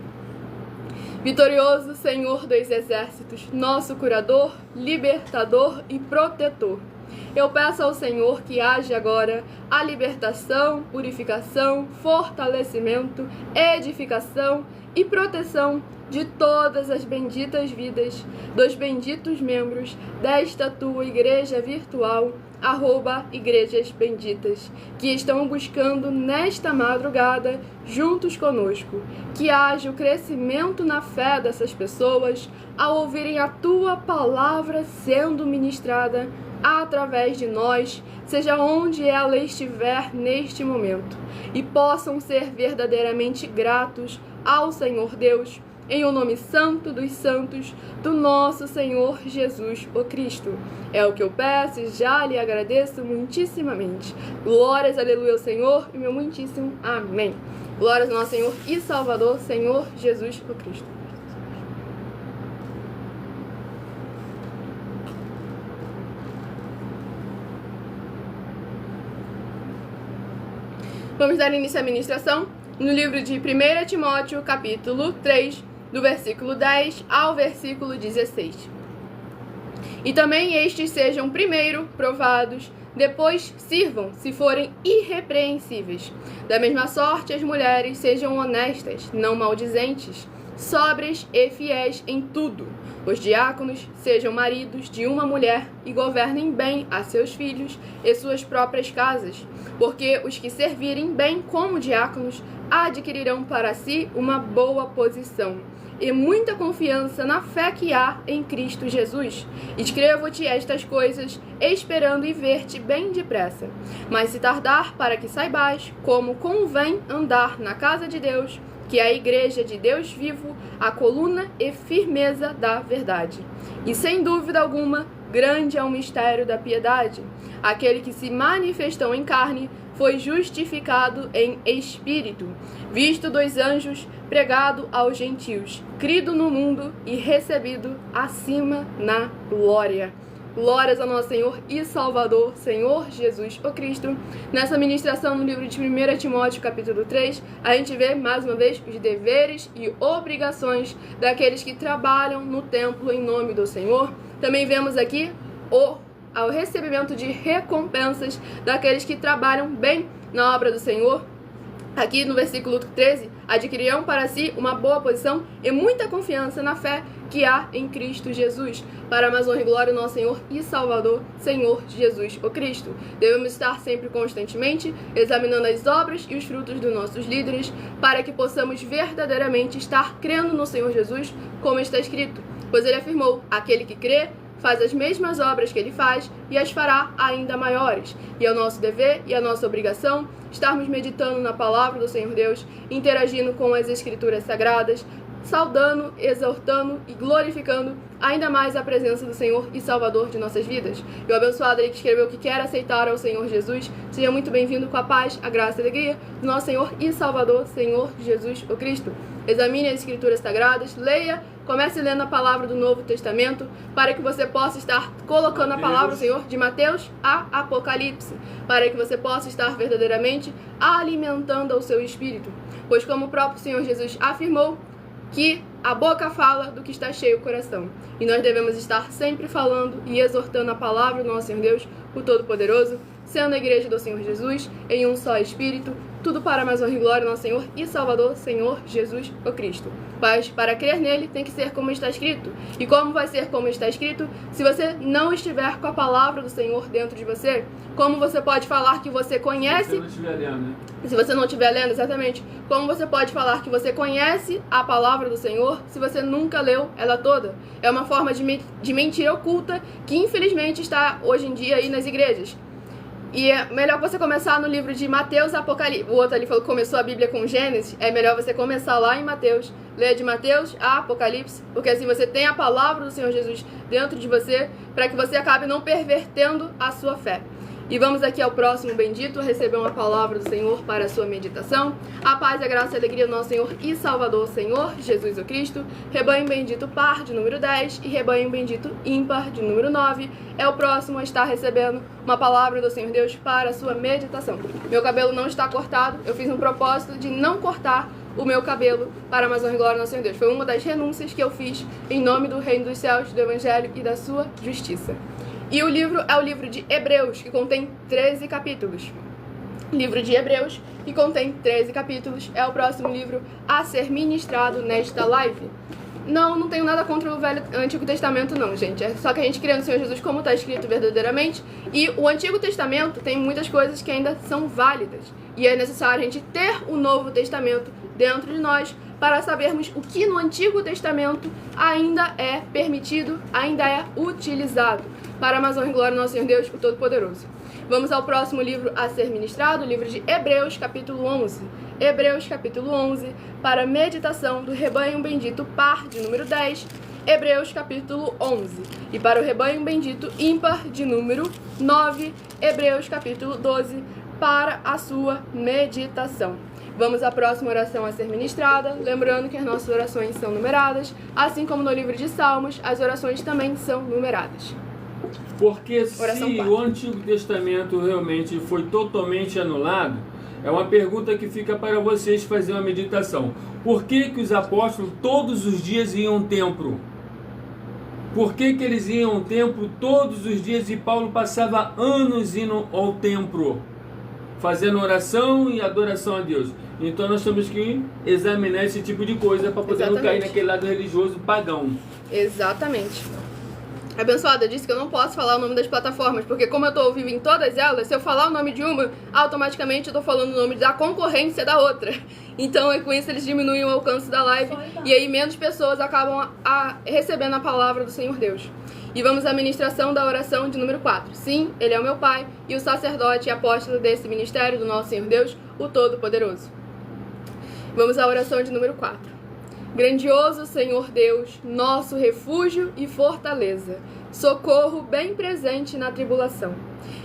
Vitorioso Senhor dos Exércitos, nosso curador, libertador e protetor, eu peço ao Senhor que age agora a libertação, purificação, fortalecimento, edificação e proteção de todas as benditas vidas, dos benditos membros desta tua igreja virtual, @igrejas benditas, que estão buscando nesta madrugada juntos conosco, que haja o crescimento na fé dessas pessoas ao ouvirem a tua palavra sendo ministrada através de nós, seja onde ela estiver neste momento, e possam ser verdadeiramente gratos ao Senhor Deus, em o nome santo dos santos do nosso Senhor Jesus o Cristo. É o que eu peço e já lhe agradeço muitíssimamente. Glórias, aleluia ao Senhor e meu muitíssimo amém. Glórias ao nosso Senhor e Salvador, Senhor Jesus o Cristo. Vamos dar início à ministração no livro de 1 Timóteo, capítulo 3, do versículo 10 ao versículo 16. E também estes sejam primeiro provados, depois sirvam, se forem irrepreensíveis. Da mesma sorte, as mulheres sejam honestas, não maldizentes, sóbrias e fiéis em tudo. Os diáconos sejam maridos de uma mulher e governem bem a seus filhos e suas próprias casas, porque os que servirem bem como diáconos adquirirão para si uma boa posição e muita confiança na fé que há em Cristo Jesus. Escrevo-te estas coisas, esperando e ver-te bem depressa. Mas se tardar, para que saibais como convém andar na casa de Deus, que é a igreja de Deus vivo, a coluna e firmeza da verdade. E sem dúvida alguma, grande é o mistério da piedade. Aquele que se manifestou em carne foi justificado em espírito, visto dos anjos, pregado aos gentios, crido no mundo e recebido acima na glória. Glórias ao nosso Senhor e Salvador, Senhor Jesus o Cristo. Nessa ministração no livro de 1 Timóteo, capítulo 3, a gente vê, mais uma vez, os deveres e obrigações daqueles que trabalham no templo em nome do Senhor. Também vemos aqui ao recebimento de recompensas daqueles que trabalham bem na obra do Senhor. Aqui no versículo 13, adquirirão para si uma boa posição e muita confiança na fé que há em Cristo Jesus, para a mais honra e glória do nosso Senhor e Salvador, Senhor Jesus o Cristo. Devemos estar sempre constantemente examinando as obras e os frutos dos nossos líderes, para que possamos verdadeiramente estar crendo no Senhor Jesus, como está escrito. Pois ele afirmou, aquele que crê faz as mesmas obras que ele faz e as fará ainda maiores. E é o nosso dever e a nossa obrigação estarmos meditando na palavra do Senhor Deus, interagindo com as Escrituras Sagradas, saudando, exortando e glorificando ainda mais a presença do Senhor e Salvador de nossas vidas. E o abençoado aí que escreveu que quer aceitar ao Senhor Jesus, seja muito bem-vindo com a paz, a graça e a alegria do nosso Senhor e Salvador, Senhor Jesus o Cristo. Examine as Escrituras Sagradas, leia, comece lendo a palavra do Novo Testamento, para que você possa estar colocando a palavra do Senhor de Mateus a Apocalipse, para que você possa estar verdadeiramente alimentando o seu espírito. Pois como o próprio Senhor Jesus afirmou, que a boca fala do que está cheio o coração. E nós devemos estar sempre falando e exortando a palavra do nosso Senhor Deus, o Todo-Poderoso, sendo a igreja do Senhor Jesus, em um só Espírito, tudo para a mais honra e glória do nosso Senhor e Salvador, Senhor Jesus o Cristo. Mas para crer nele tem que ser como está escrito. E como vai ser como está escrito se você não estiver com a palavra do Senhor dentro de você? Como você pode falar que você conhece... Se você não estiver lendo, né? Se você não estiver lendo, exatamente. Como você pode falar que você conhece a palavra do Senhor se você nunca leu ela toda? É uma forma de mentira oculta que infelizmente está hoje em dia aí nas igrejas. E é melhor você começar no livro de Mateus e Apocalipse. O outro ali falou que começou a Bíblia com Gênesis. É melhor você começar lá em Mateus, ler de Mateus a Apocalipse, porque assim você tem a palavra do Senhor Jesus dentro de você, para que você acabe não pervertendo a sua fé. E vamos aqui ao próximo bendito, receber uma palavra do Senhor para a sua meditação. A paz, a graça e a alegria do nosso Senhor e Salvador, Senhor Jesus o Cristo. Rebanho bendito par de número 10 e rebanho bendito ímpar de número 9. É o próximo a estar recebendo uma palavra do Senhor Deus para a sua meditação. Meu cabelo não está cortado, eu fiz um propósito de não cortar o meu cabelo para a mais honra e glória do nosso Senhor Deus. Foi uma das renúncias que eu fiz em nome do Reino dos Céus, do Evangelho e da sua justiça. E o livro é o livro de Hebreus, que contém 13 capítulos. Livro de Hebreus, que contém 13 capítulos, é o próximo livro a ser ministrado nesta live. Não tenho nada contra o Antigo Testamento não, gente. É só que a gente crê no Senhor Jesus como está escrito verdadeiramente. E o Antigo Testamento tem muitas coisas que ainda são válidas. E é necessário a gente ter o Novo Testamento dentro de nós para sabermos o que no Antigo Testamento ainda é permitido, ainda é utilizado. Para a mais honra e glória do nosso Senhor Deus, o Todo-Poderoso. Vamos ao próximo livro a ser ministrado, o livro de Hebreus, capítulo 11. Hebreus, capítulo 11, para a meditação do rebanho bendito par de número 10. Hebreus, capítulo 11. E para o rebanho bendito ímpar de número 9. Hebreus, capítulo 12, para a sua meditação. Vamos à próxima oração a ser ministrada, lembrando que as nossas orações são numeradas, assim como no livro de Salmos, as orações também são numeradas. Porque se o Antigo Testamento realmente foi totalmente anulado, é uma pergunta que fica para vocês fazer uma meditação. Por que os apóstolos todos os dias iam ao templo? Por que eles iam ao templo todos os dias e Paulo passava anos indo ao templo, fazendo oração e adoração a Deus? Então nós temos que examinar esse tipo de coisa para poder não cair naquele lado religioso pagão. Exatamente. Abençoada disse que eu não posso falar o nome das plataformas, porque como eu estou ao vivo em todas elas, se eu falar o nome de uma, automaticamente eu estou falando o nome da concorrência da outra. Então, com isso, eles diminuem o alcance da live e aí menos pessoas acabam recebendo a palavra do Senhor Deus. E vamos à ministração da oração de número 4. Sim, ele é o meu Pai e o sacerdote e apóstolo desse ministério do nosso Senhor Deus, o Todo-Poderoso. Vamos à oração de número 4. Grandioso Senhor Deus, nosso refúgio e fortaleza, socorro bem presente na tribulação.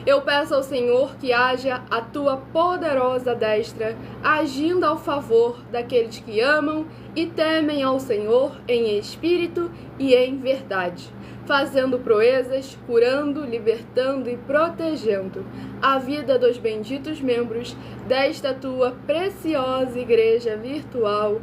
Eu peço ao Senhor que haja a tua poderosa destra, agindo ao favor daqueles que amam e temem ao Senhor em espírito e em verdade, fazendo proezas, curando, libertando e protegendo a vida dos benditos membros desta tua preciosa igreja virtual,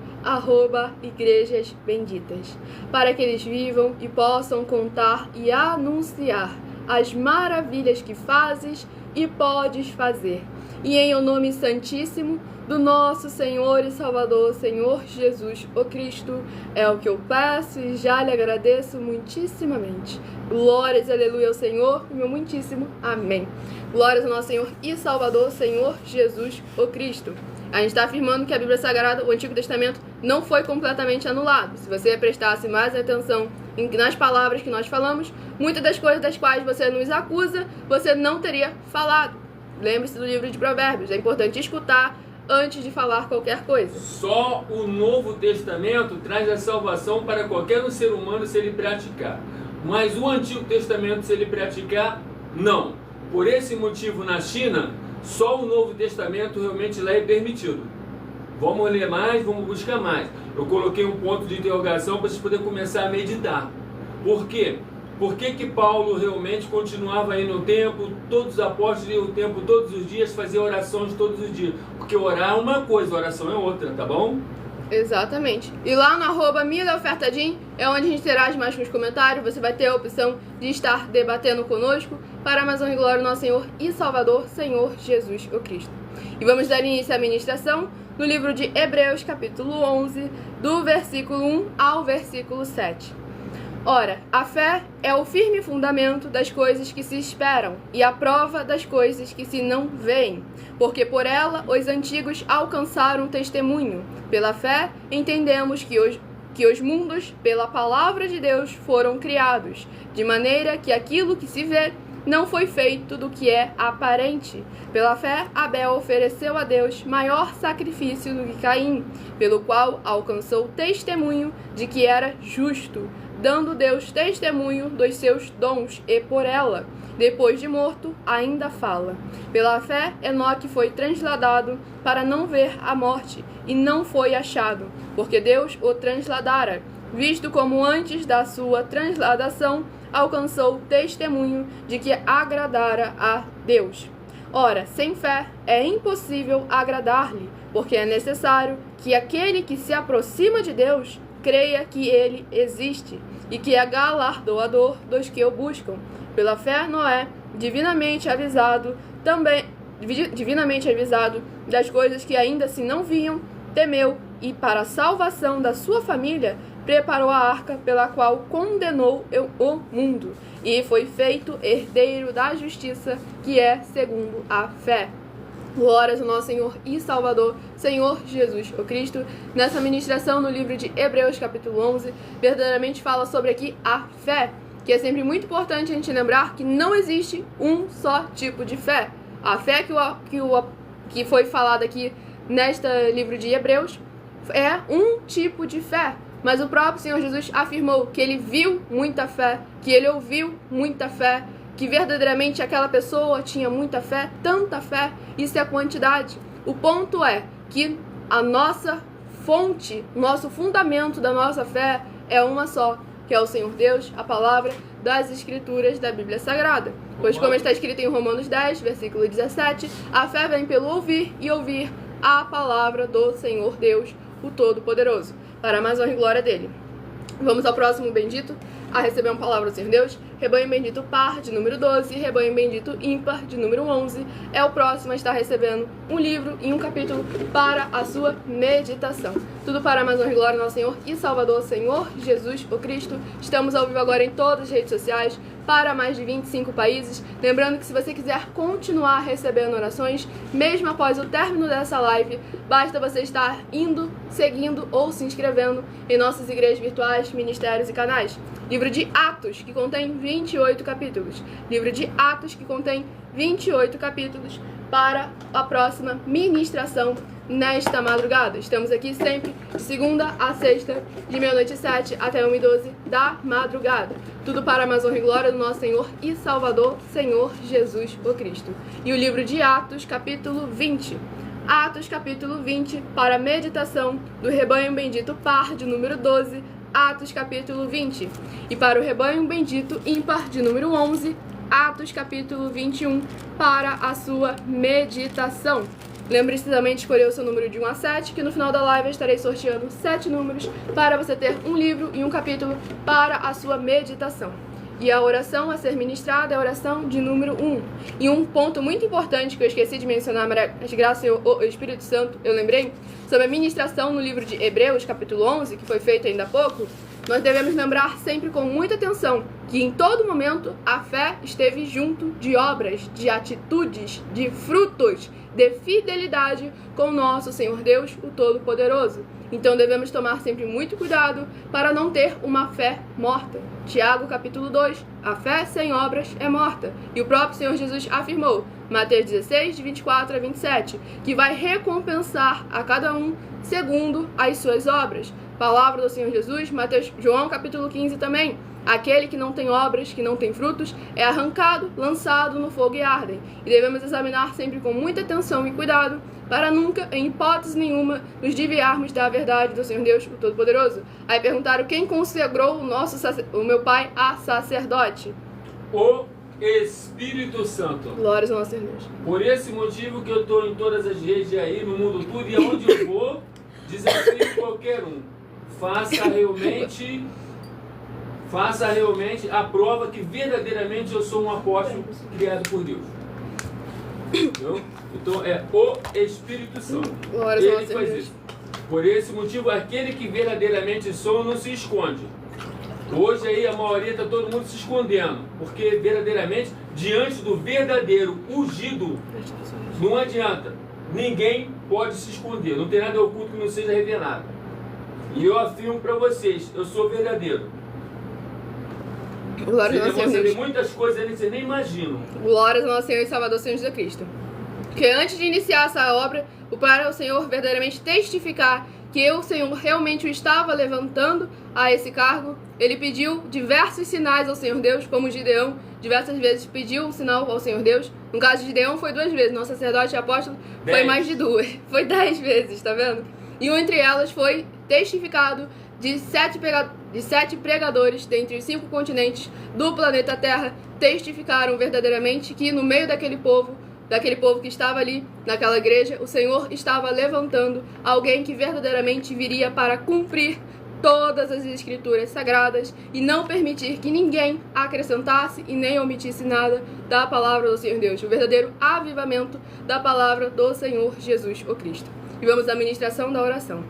@igrejas benditas, para que eles vivam e possam contar e anunciar as maravilhas que fazes e podes fazer. E em o nome santíssimo do nosso Senhor e Salvador, Senhor Jesus, o Cristo, é o que eu peço e já lhe agradeço muitíssimamente. Glórias, aleluia ao Senhor, meu muitíssimo amém. Glórias ao nosso Senhor e Salvador, Senhor Jesus, o Cristo. A gente está afirmando que a Bíblia Sagrada, o Antigo Testamento, não foi completamente anulado. Se você prestasse mais atenção nas palavras que nós falamos, muitas das coisas das quais você nos acusa, você não teria falado. Lembre-se do livro de Provérbios, é importante escutar antes de falar qualquer coisa. Só o Novo Testamento traz a salvação para qualquer um ser humano se ele praticar. Mas o Antigo Testamento, se ele praticar, não. Por esse motivo, na China, só o Novo Testamento realmente lá é permitido. Vamos ler mais, vamos buscar mais. Eu coloquei um ponto de interrogação para vocês poderem começar a meditar. Por quê? Por que Paulo realmente continuava aí no templo, todos os apóstolos iam no templo todos os dias, faziam orações todos os dias? Porque orar é uma coisa, oração é outra, tá bom? Exatamente. E lá no @milaofertadim é onde a gente interage mais com os comentários. Você vai ter a opção de estar debatendo conosco para a mais honra e glória do nosso Senhor e Salvador, Senhor Jesus o Cristo. E vamos dar início à ministração no livro de Hebreus, capítulo 11, do versículo 1 ao versículo 7. Ora, a fé é o firme fundamento das coisas que se esperam e a prova das coisas que se não veem, porque por ela os antigos alcançaram testemunho. Pela fé entendemos que os mundos, pela palavra de Deus, foram criados, de maneira que aquilo que se vê não foi feito do que é aparente. Pela fé, Abel ofereceu a Deus maior sacrifício do que Caim, pelo qual alcançou testemunho de que era justo, dando Deus testemunho dos seus dons, e por ela, depois de morto, ainda fala. Pela fé, Enoque foi transladado para não ver a morte, e não foi achado, porque Deus o transladara, visto como antes da sua transladação alcançou testemunho de que agradara a Deus. Ora, sem fé é impossível agradar-lhe, porque é necessário que aquele que se aproxima de Deus creia que ele existe e que é galardoador dos que o buscam. Pela fé, Noé, divinamente avisado das coisas que ainda se não viam, temeu e, para a salvação da sua família, preparou a arca pela qual condenou o mundo e foi feito herdeiro da justiça, que é segundo a fé. Glórias ao nosso Senhor e Salvador, Senhor Jesus o Cristo. Nessa ministração no livro de Hebreus, capítulo 11, verdadeiramente fala sobre aqui a fé, que é sempre muito importante a gente lembrar que não existe um só tipo de fé. A fé que foi falada aqui neste livro de Hebreus é um tipo de fé, mas o próprio Senhor Jesus afirmou que ele viu muita fé, que ele ouviu muita fé, que verdadeiramente aquela pessoa tinha muita fé, tanta fé, isso é a quantidade. O ponto é que a nossa fonte, nosso fundamento da nossa fé é uma só, que é o Senhor Deus, a palavra das Escrituras da Bíblia Sagrada. Pois como está escrito em Romanos 10, versículo 17, a fé vem pelo ouvir e ouvir a palavra do Senhor Deus, o Todo-Poderoso, para mais honra e glória dele. Vamos ao próximo bendito a receber uma palavra do Senhor Deus. Rebanho bendito par, de número 12, rebanho bendito ímpar, de número 11, é o próximo a estar recebendo um livro e um capítulo para a sua meditação. Tudo para mais honra e glória do nosso Senhor e Salvador, Senhor Jesus o Cristo. Estamos ao vivo agora em todas as redes sociais, para mais de 25 países. Lembrando que se você quiser continuar recebendo orações, mesmo após o término dessa live, basta você estar indo, seguindo ou se inscrevendo em nossas igrejas virtuais, ministérios e canais. Livro de Atos, que contém 28 capítulos. Livro de Atos, que contém 28 capítulos para a próxima ministração nesta madrugada. Estamos aqui sempre de segunda a sexta, de meia-noite e 7 até 1h12 da madrugada. Tudo para a mais honra e glória do nosso Senhor e Salvador, Senhor Jesus o Cristo. E o livro de Atos, capítulo 20. Atos, capítulo 20, para a meditação do rebanho bendito par de número 12, Atos, capítulo 20. E para o rebanho bendito ímpar de número 11, Atos, capítulo 21, para a sua meditação. Lembre-se também de escolher o seu número de 1 a 7, que no final da live eu estarei sorteando 7 números para você ter um livro e um capítulo para a sua meditação. E a oração a ser ministrada é a oração de número 1. E um ponto muito importante que eu esqueci de mencionar, mas graças ao Espírito Santo eu lembrei, sobre a ministração no livro de Hebreus, capítulo 11, que foi feito ainda há pouco, nós devemos lembrar sempre com muita atenção que em todo momento a fé esteve junto de obras, de atitudes, de frutos, de fidelidade com o nosso Senhor Deus, o Todo-Poderoso. Então devemos tomar sempre muito cuidado para não ter uma fé morta. Tiago capítulo 2, a fé sem obras é morta. E o próprio Senhor Jesus afirmou, Mateus 16, de 24 a 27, que vai recompensar a cada um segundo as suas obras. Palavra do Senhor Jesus, João capítulo 15 também. Aquele que não tem obras, que não tem frutos, é arrancado, lançado no fogo e ardem. E devemos examinar sempre com muita atenção e cuidado, para nunca, em hipótese nenhuma, nos desviarmos da verdade do Senhor Deus, o Todo-Poderoso. Aí perguntaram quem consagrou o meu pai a sacerdote. O Espírito Santo. Glórias ao nosso Senhor Deus. Por esse motivo que eu estou em todas as redes aí, no mundo tudo, e aonde eu vou, desafio qualquer um. Faça realmente a prova que verdadeiramente eu sou um apóstolo criado por Deus. Entendeu? Então é o Espírito Santo. Ele faz isso. Por esse motivo, aquele que verdadeiramente sou não se esconde. Hoje aí a maioria está todo mundo se escondendo, porque verdadeiramente, diante do verdadeiro ungido, não adianta. Ninguém pode se esconder. Não tem nada oculto que não seja revelado. E eu afirmo para vocês, eu sou verdadeiro. Glórias ao nosso Senhor. Tem muitas coisas ali que vocês nem imaginam. Glórias ao nosso Senhor e Salvador, Senhor Jesus Cristo. Porque antes de iniciar essa obra, para o Senhor verdadeiramente testificar que o Senhor realmente o estava levantando a esse cargo, ele pediu diversos sinais ao Senhor Deus, como Gideão diversas vezes pediu um sinal ao Senhor Deus. No caso de Gideão foi 2 vezes, nosso sacerdote e apóstolo foi mais de 2. Foi 10 vezes, tá vendo? E entre elas foi testificado de 7 pregadores dentre os 5 continentes do planeta Terra, testificaram verdadeiramente que no meio daquele povo que estava ali naquela igreja, o Senhor estava levantando alguém que verdadeiramente viria para cumprir todas as escrituras sagradas e não permitir que ninguém acrescentasse e nem omitisse nada da palavra do Senhor Deus, o verdadeiro avivamento da palavra do Senhor Jesus o Cristo. E vamos à ministração da oração.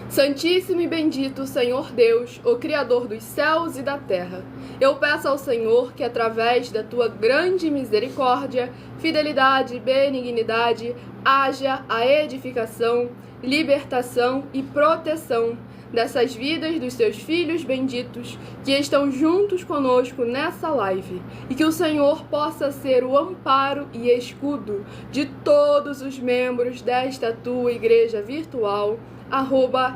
Santíssimo e bendito Senhor Deus, o Criador dos céus e da terra, eu peço ao Senhor que através da tua grande misericórdia, fidelidade e benignidade, haja a edificação, libertação e proteção dessas vidas dos teus filhos benditos que estão juntos conosco nessa live, e que o Senhor possa ser o amparo e escudo de todos os membros desta tua igreja virtual,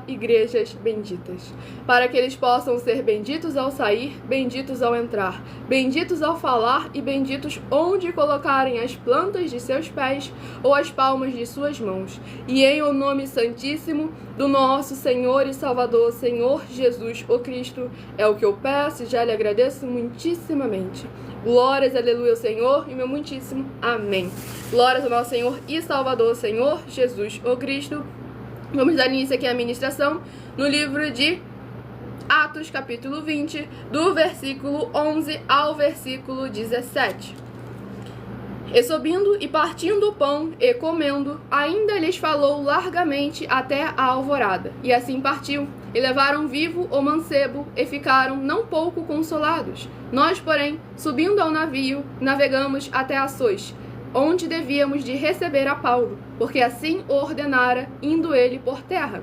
@igrejas benditas, para que eles possam ser benditos ao sair, benditos ao entrar, benditos ao falar e benditos onde colocarem as plantas de seus pés ou as palmas de suas mãos. E em o nome santíssimo do nosso Senhor e Salvador, Senhor Jesus o Cristo, é o que eu peço e já lhe agradeço muitíssimamente. Glórias, aleluia ao Senhor e meu muitíssimo amém. Glórias ao nosso Senhor e Salvador, Senhor Jesus o Cristo. Vamos dar início aqui à ministração no livro de Atos, capítulo 20, do versículo 11 ao versículo 17. E subindo e partindo o pão e comendo, ainda lhes falou largamente até a alvorada. E assim partiu, e levaram vivo o mancebo, e ficaram não pouco consolados. Nós, porém, subindo ao navio, navegamos até Assos, onde devíamos de receber a Paulo, porque assim o ordenara, indo ele por terra.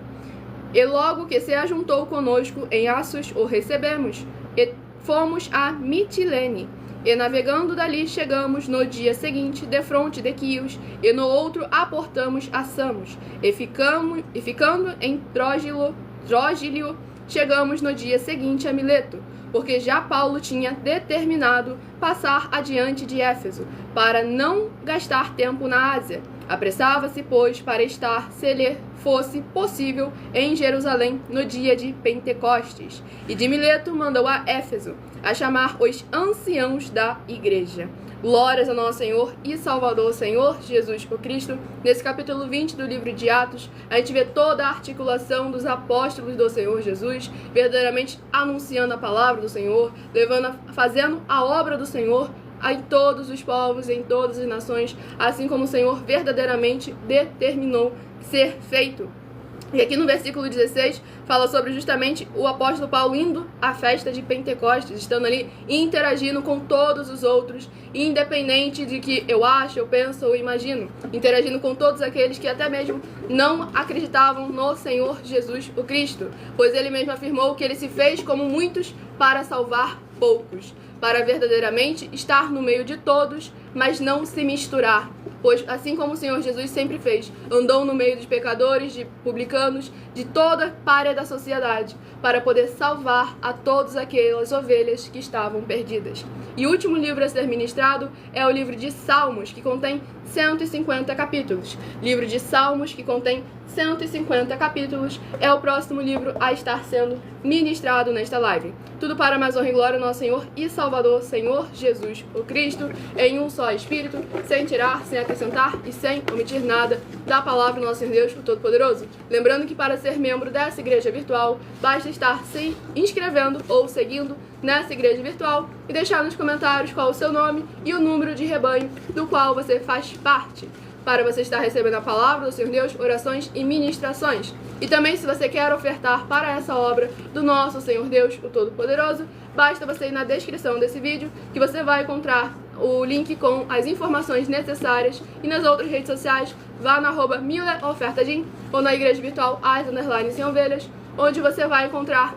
E logo que se ajuntou conosco em Assos, o recebemos, e fomos a Mitilene. E navegando dali chegamos no dia seguinte defronte de Quios, e no outro aportamos a Samos, e ficando em Trogílio, chegamos no dia seguinte a Mileto, porque já Paulo tinha determinado passar adiante de Éfeso, para não gastar tempo na Ásia. Apressava-se, pois, para estar, se lhe fosse possível, em Jerusalém no dia de Pentecostes. E de Mileto mandou a Éfeso a chamar os anciãos da igreja. Glórias ao nosso Senhor e Salvador, Senhor Jesus o Cristo. Nesse capítulo 20 do livro de Atos, a gente vê toda a articulação dos apóstolos do Senhor Jesus, verdadeiramente anunciando a palavra do Senhor, fazendo a obra do Senhor em todos os povos, em todas as nações, assim como o Senhor verdadeiramente determinou ser feito. E aqui no versículo 16 fala sobre justamente o apóstolo Paulo indo à festa de Pentecostes, estando ali interagindo com todos os outros, independente de que eu acho, eu penso ou imagino, interagindo com todos aqueles que até mesmo não acreditavam no Senhor Jesus o Cristo, pois ele mesmo afirmou que ele se fez como muitos para salvar poucos, para verdadeiramente estar no meio de todos, mas não se misturar. Pois, assim como o Senhor Jesus sempre fez, andou no meio dos pecadores, de publicanos, de toda párea da sociedade, para poder salvar a todas aquelas ovelhas que estavam perdidas. E o último livro a ser ministrado é o livro de Salmos, que contém 150 capítulos. Livro de Salmos, que contém 150 capítulos, é o próximo livro a estar sendo ministrado nesta live. Tudo para mais honra e glória ao nosso Senhor e Salvador, Senhor Jesus o Cristo, em um só Espírito, sem tirar, sem acrescentar e sem omitir nada da palavra do nosso Senhor Deus, o Todo-Poderoso. Lembrando que para ser membro dessa igreja virtual, basta estar se inscrevendo ou seguindo nessa igreja virtual e deixar nos comentários qual o seu nome e o número de rebanho do qual você faz parte, para você estar recebendo a palavra do Senhor Deus, orações e ministrações. E também, se você quer ofertar para essa obra do nosso Senhor Deus, o Todo-Poderoso, basta você ir na descrição desse vídeo, que você vai encontrar o link com as informações necessárias, e nas outras redes sociais, vá na @mileofertagim ou na igreja virtual _sem ovelhas, onde você vai encontrar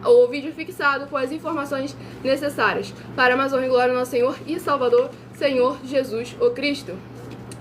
o vídeo fixado com as informações necessárias para mais honra e glória ao nosso Senhor e Salvador, Senhor Jesus o Cristo.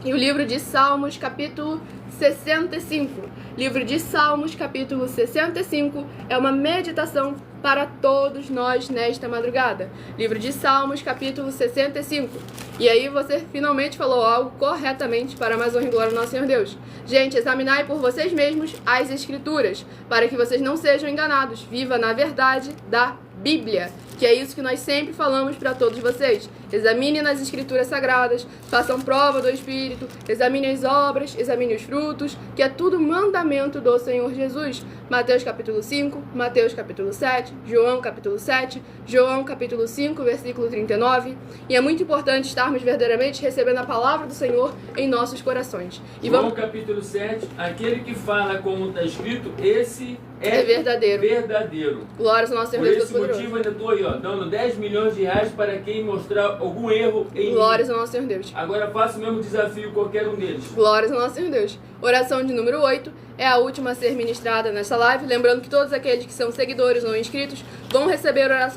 E o livro de Salmos, capítulo 65. Livro de Salmos, capítulo 65, é uma meditação para todos nós nesta madrugada. Livro de Salmos, capítulo 65. E aí você finalmente falou algo corretamente para mais honra e glória ao nosso Senhor Deus. Gente, examinai por vocês mesmos as Escrituras, para que vocês não sejam enganados. Viva na verdade da Bíblia, que é isso que nós sempre falamos para todos vocês. Examine nas Escrituras Sagradas, façam prova do Espírito, examine as obras, examine os frutos, que é tudo mandamento do Senhor Jesus. Mateus capítulo 5, Mateus capítulo 7, João capítulo 7, João capítulo 5, versículo 39. E é muito importante estarmos verdadeiramente recebendo a palavra do Senhor em nossos corações. E João capítulo 7, aquele que fala como está escrito, esse é verdadeiro. Glórias ao nosso Senhor Deus Todo-Poderoso. Por esse motivo, ainda estou aí, dando 10 milhões de reais para quem mostrar algum erro em Glórias mim. ao nosso Senhor Deus. Agora faça o mesmo desafio qualquer um deles. Glórias ao nosso Senhor Deus. Oração de número 8 é a última a ser ministrada nessa live. Lembrando que todos aqueles que são seguidores não inscritos vão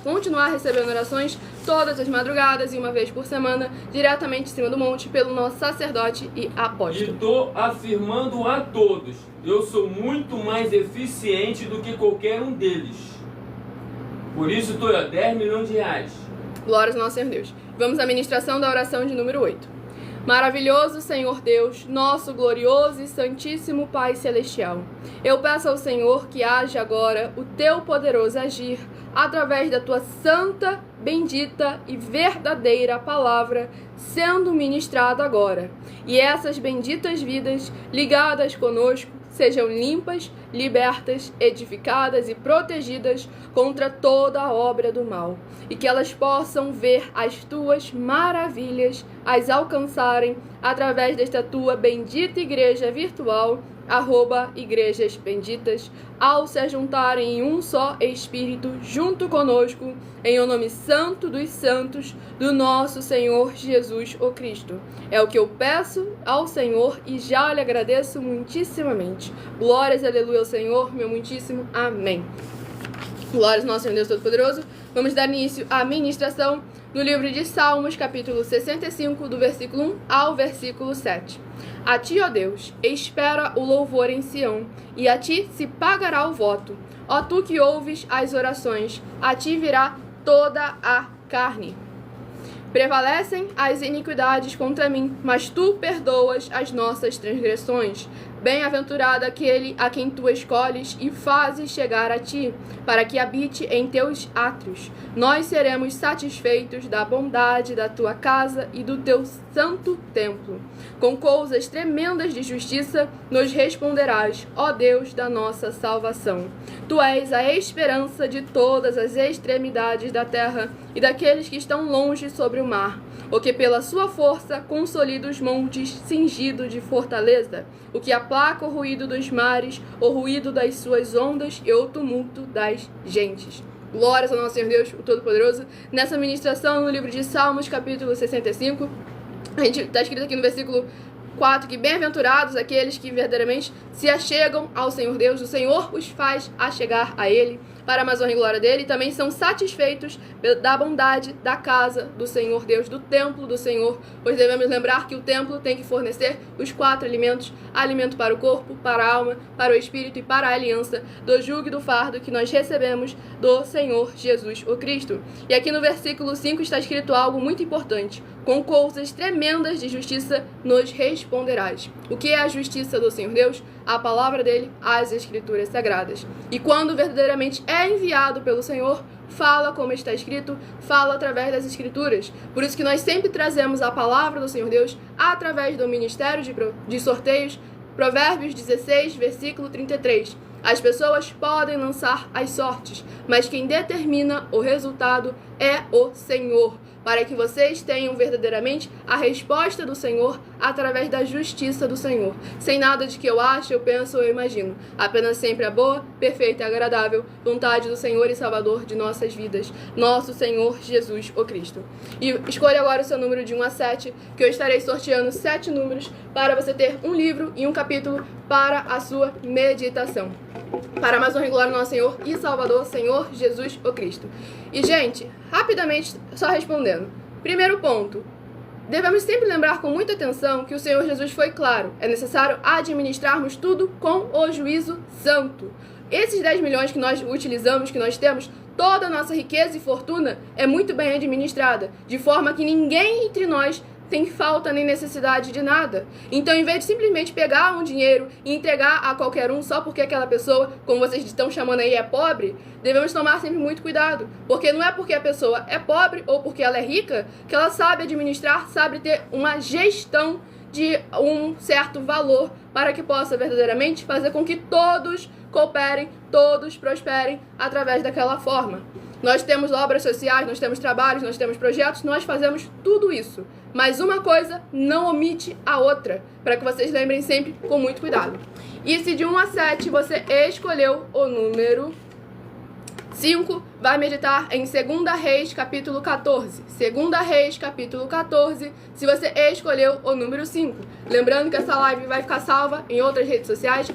continuar recebendo orações todas as madrugadas e uma vez por semana, diretamente em cima do monte, pelo nosso sacerdote e apóstolo. E estou afirmando a todos, eu sou muito mais eficiente do que qualquer um deles. Por isso estou a 10 milhões de reais. Glórias ao nosso Senhor Deus. Vamos à ministração da oração de número 8. Maravilhoso Senhor Deus, nosso glorioso e santíssimo Pai Celestial, eu peço ao Senhor que haja agora o teu poderoso agir através da tua santa, bendita e verdadeira palavra sendo ministrada agora. E essas benditas vidas ligadas conosco sejam limpas, libertas, edificadas e protegidas contra toda a obra do mal, e que elas possam ver as tuas maravilhas, as alcançarem através desta tua bendita igreja virtual, @igrejas benditas, ao se juntarem em um só Espírito junto conosco, em o nome santo dos santos do nosso Senhor Jesus o Cristo. É o que eu peço ao Senhor e já lhe agradeço muitíssimamente. Glórias, aleluia ao Senhor, meu muitíssimo amém. Glórias ao nosso Senhor Deus Todo-Poderoso. Vamos dar início à ministração no livro de Salmos, capítulo 65, do versículo 1 ao versículo 7. A ti, ó Deus, espera o louvor em Sião, e a ti se pagará o voto. Ó tu que ouves as orações, a ti virá toda a carne. Prevalecem as iniquidades contra mim, mas tu perdoas as nossas transgressões. Bem-aventurado aquele a quem tu escolhes e fazes chegar a ti, para que habite em teus átrios. Nós seremos satisfeitos da bondade da tua casa e do teu santo templo. Com coisas tremendas de justiça nos responderás, ó Deus da nossa salvação. Tu és a esperança de todas as extremidades da terra e daqueles que estão longe sobre o mar, o que pela sua força consolida os montes cingido de fortaleza, o que aplaca o ruído dos mares, o ruído das suas ondas e o tumulto das gentes. Glórias ao nosso Senhor Deus, o Todo-Poderoso. Nessa ministração, no livro de Salmos, capítulo 65, a gente está escrito aqui no versículo 4, que bem-aventurados aqueles que verdadeiramente se achegam ao Senhor Deus, o Senhor os faz achegar a Ele, para a mais honra e glória dele, e também são satisfeitos da bondade da casa do Senhor Deus, do templo do Senhor, pois devemos lembrar que o templo tem que fornecer os 4 alimentos, alimento para o corpo, para a alma, para o espírito e para a aliança, do jugo e do fardo que nós recebemos do Senhor Jesus, o Cristo. E aqui no versículo 5 está escrito algo muito importante: com coisas tremendas de justiça nos responderás. O que é a justiça do Senhor Deus? A palavra dele, as Escrituras Sagradas. E quando verdadeiramente é enviado pelo Senhor, fala como está escrito, fala através das Escrituras. Por isso que nós sempre trazemos a palavra do Senhor Deus através do ministério de sorteios. Provérbios 16, versículo 33. As pessoas podem lançar as sortes, mas quem determina o resultado é o Senhor, para que vocês tenham verdadeiramente a resposta do Senhor através da justiça do Senhor, sem nada de que eu acho, eu penso ou eu imagino, apenas sempre a boa, perfeita e agradável vontade do Senhor e Salvador de nossas vidas, nosso Senhor Jesus, o Cristo. E escolha agora o seu número de 1 a 7, que eu estarei sorteando 7 números para você ter um livro e um capítulo para a sua meditação. Para mais honra e glória do nosso Senhor e Salvador, Senhor Jesus, o Cristo. E, gente, rapidamente, só respondendo. Primeiro ponto. Devemos sempre lembrar com muita atenção que o Senhor Jesus foi claro. É necessário administrarmos tudo com o juízo santo. Esses 10 milhões que nós utilizamos, que nós temos, toda a nossa riqueza e fortuna é muito bem administrada, de forma que ninguém entre nós tem falta nem necessidade de nada. Então, em vez de simplesmente pegar um dinheiro e entregar a qualquer um só porque aquela pessoa, como vocês estão chamando aí, é pobre, devemos tomar sempre muito cuidado. Porque não é porque a pessoa é pobre ou porque ela é rica que ela sabe administrar, sabe ter uma gestão de um certo valor para que possa verdadeiramente fazer com que todos cooperem, todos prosperem através daquela forma. Nós temos obras sociais, nós temos trabalhos, nós temos projetos, nós fazemos tudo isso. Mas uma coisa não omite a outra, para que vocês lembrem sempre com muito cuidado. E se de 1 a 7 você escolheu o número 5, vai meditar em 2 Reis, capítulo 14. 2 Reis, capítulo 14, se você escolheu o número 5. Lembrando que essa live vai ficar salva em outras redes sociais,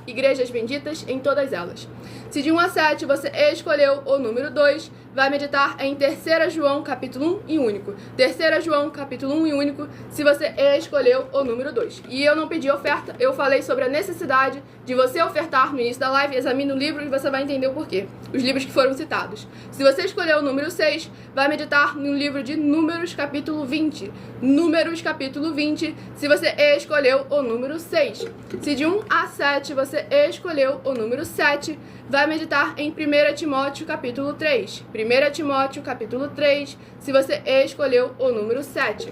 @Igrejas Benditas, em todas elas. Se de 1 a 7 você escolheu o número 2, vai meditar em 3 João, capítulo 1 e único. 3 João, capítulo 1 e único, se você escolheu o número 2. E eu não pedi oferta, eu falei sobre a necessidade de você ofertar no início da live. Examine o livro e você vai entender o porquê. Os livros que foram citados. Se você escolheu o número 6, vai meditar no livro de Números, capítulo 20. Números, capítulo 20, se você escolheu o número 6. Se de 1 a 7 você escolheu o número 7, vai meditar em 1 Timóteo, capítulo 3. 1 Timóteo, capítulo 3, se você escolheu o número 7.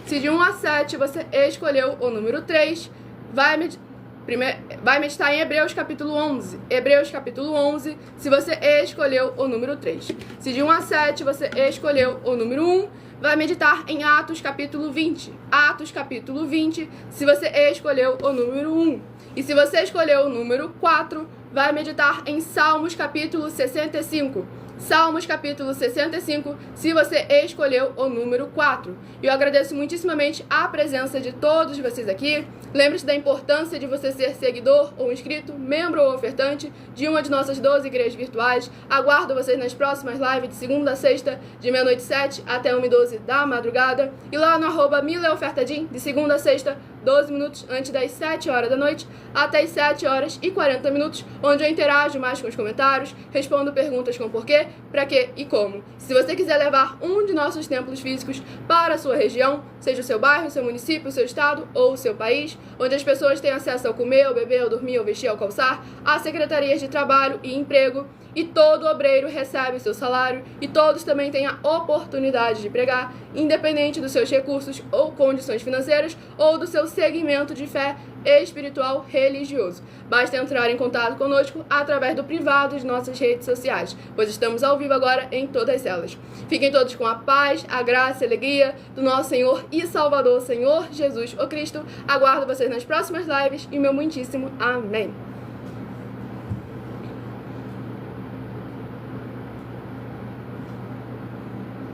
Se de 1 a 7 você escolheu o número 3, vai meditar em Hebreus, capítulo 11. Hebreus, capítulo 11, se você escolheu o número 3. Se de 1 a 7 você escolheu o número 1, vai meditar em Atos, capítulo 20. Atos, capítulo 20, se você escolheu o número 1. E se você escolheu o número 4, vai meditar em Salmos, capítulo 65. Salmos capítulo 65, se você escolheu o número 4. E eu agradeço muitíssimamente a presença de todos vocês aqui. Lembre-se da importância de você ser seguidor ou inscrito, membro ou ofertante de uma de nossas 12 igrejas virtuais. Aguardo vocês nas próximas lives de segunda a sexta, de meia-noite 7 até 1h12 da madrugada. E lá no @mileofertadim, de segunda a sexta, 12 minutos antes das 7 horas da noite, até as 7 horas e 40 minutos, onde eu interajo mais com os comentários, respondo perguntas com porquê, pra quê e como. Se você quiser levar um de nossos templos físicos para a sua região, seja o seu bairro, o seu município, o seu estado ou o seu país, onde as pessoas têm acesso ao comer, ao beber, ao dormir, ao vestir, ao calçar, às secretarias de trabalho e emprego, e todo obreiro recebe o seu salário, e todos também têm a oportunidade de pregar, independente dos seus recursos ou condições financeiras, ou do seu segmento de fé espiritual religioso. Basta entrar em contato conosco através do privado de nossas redes sociais, pois estamos ao vivo agora em todas elas. Fiquem todos com a paz, a graça e a alegria do nosso Senhor e Salvador, Senhor Jesus o Cristo. Aguardo vocês nas próximas lives e meu muitíssimo amém.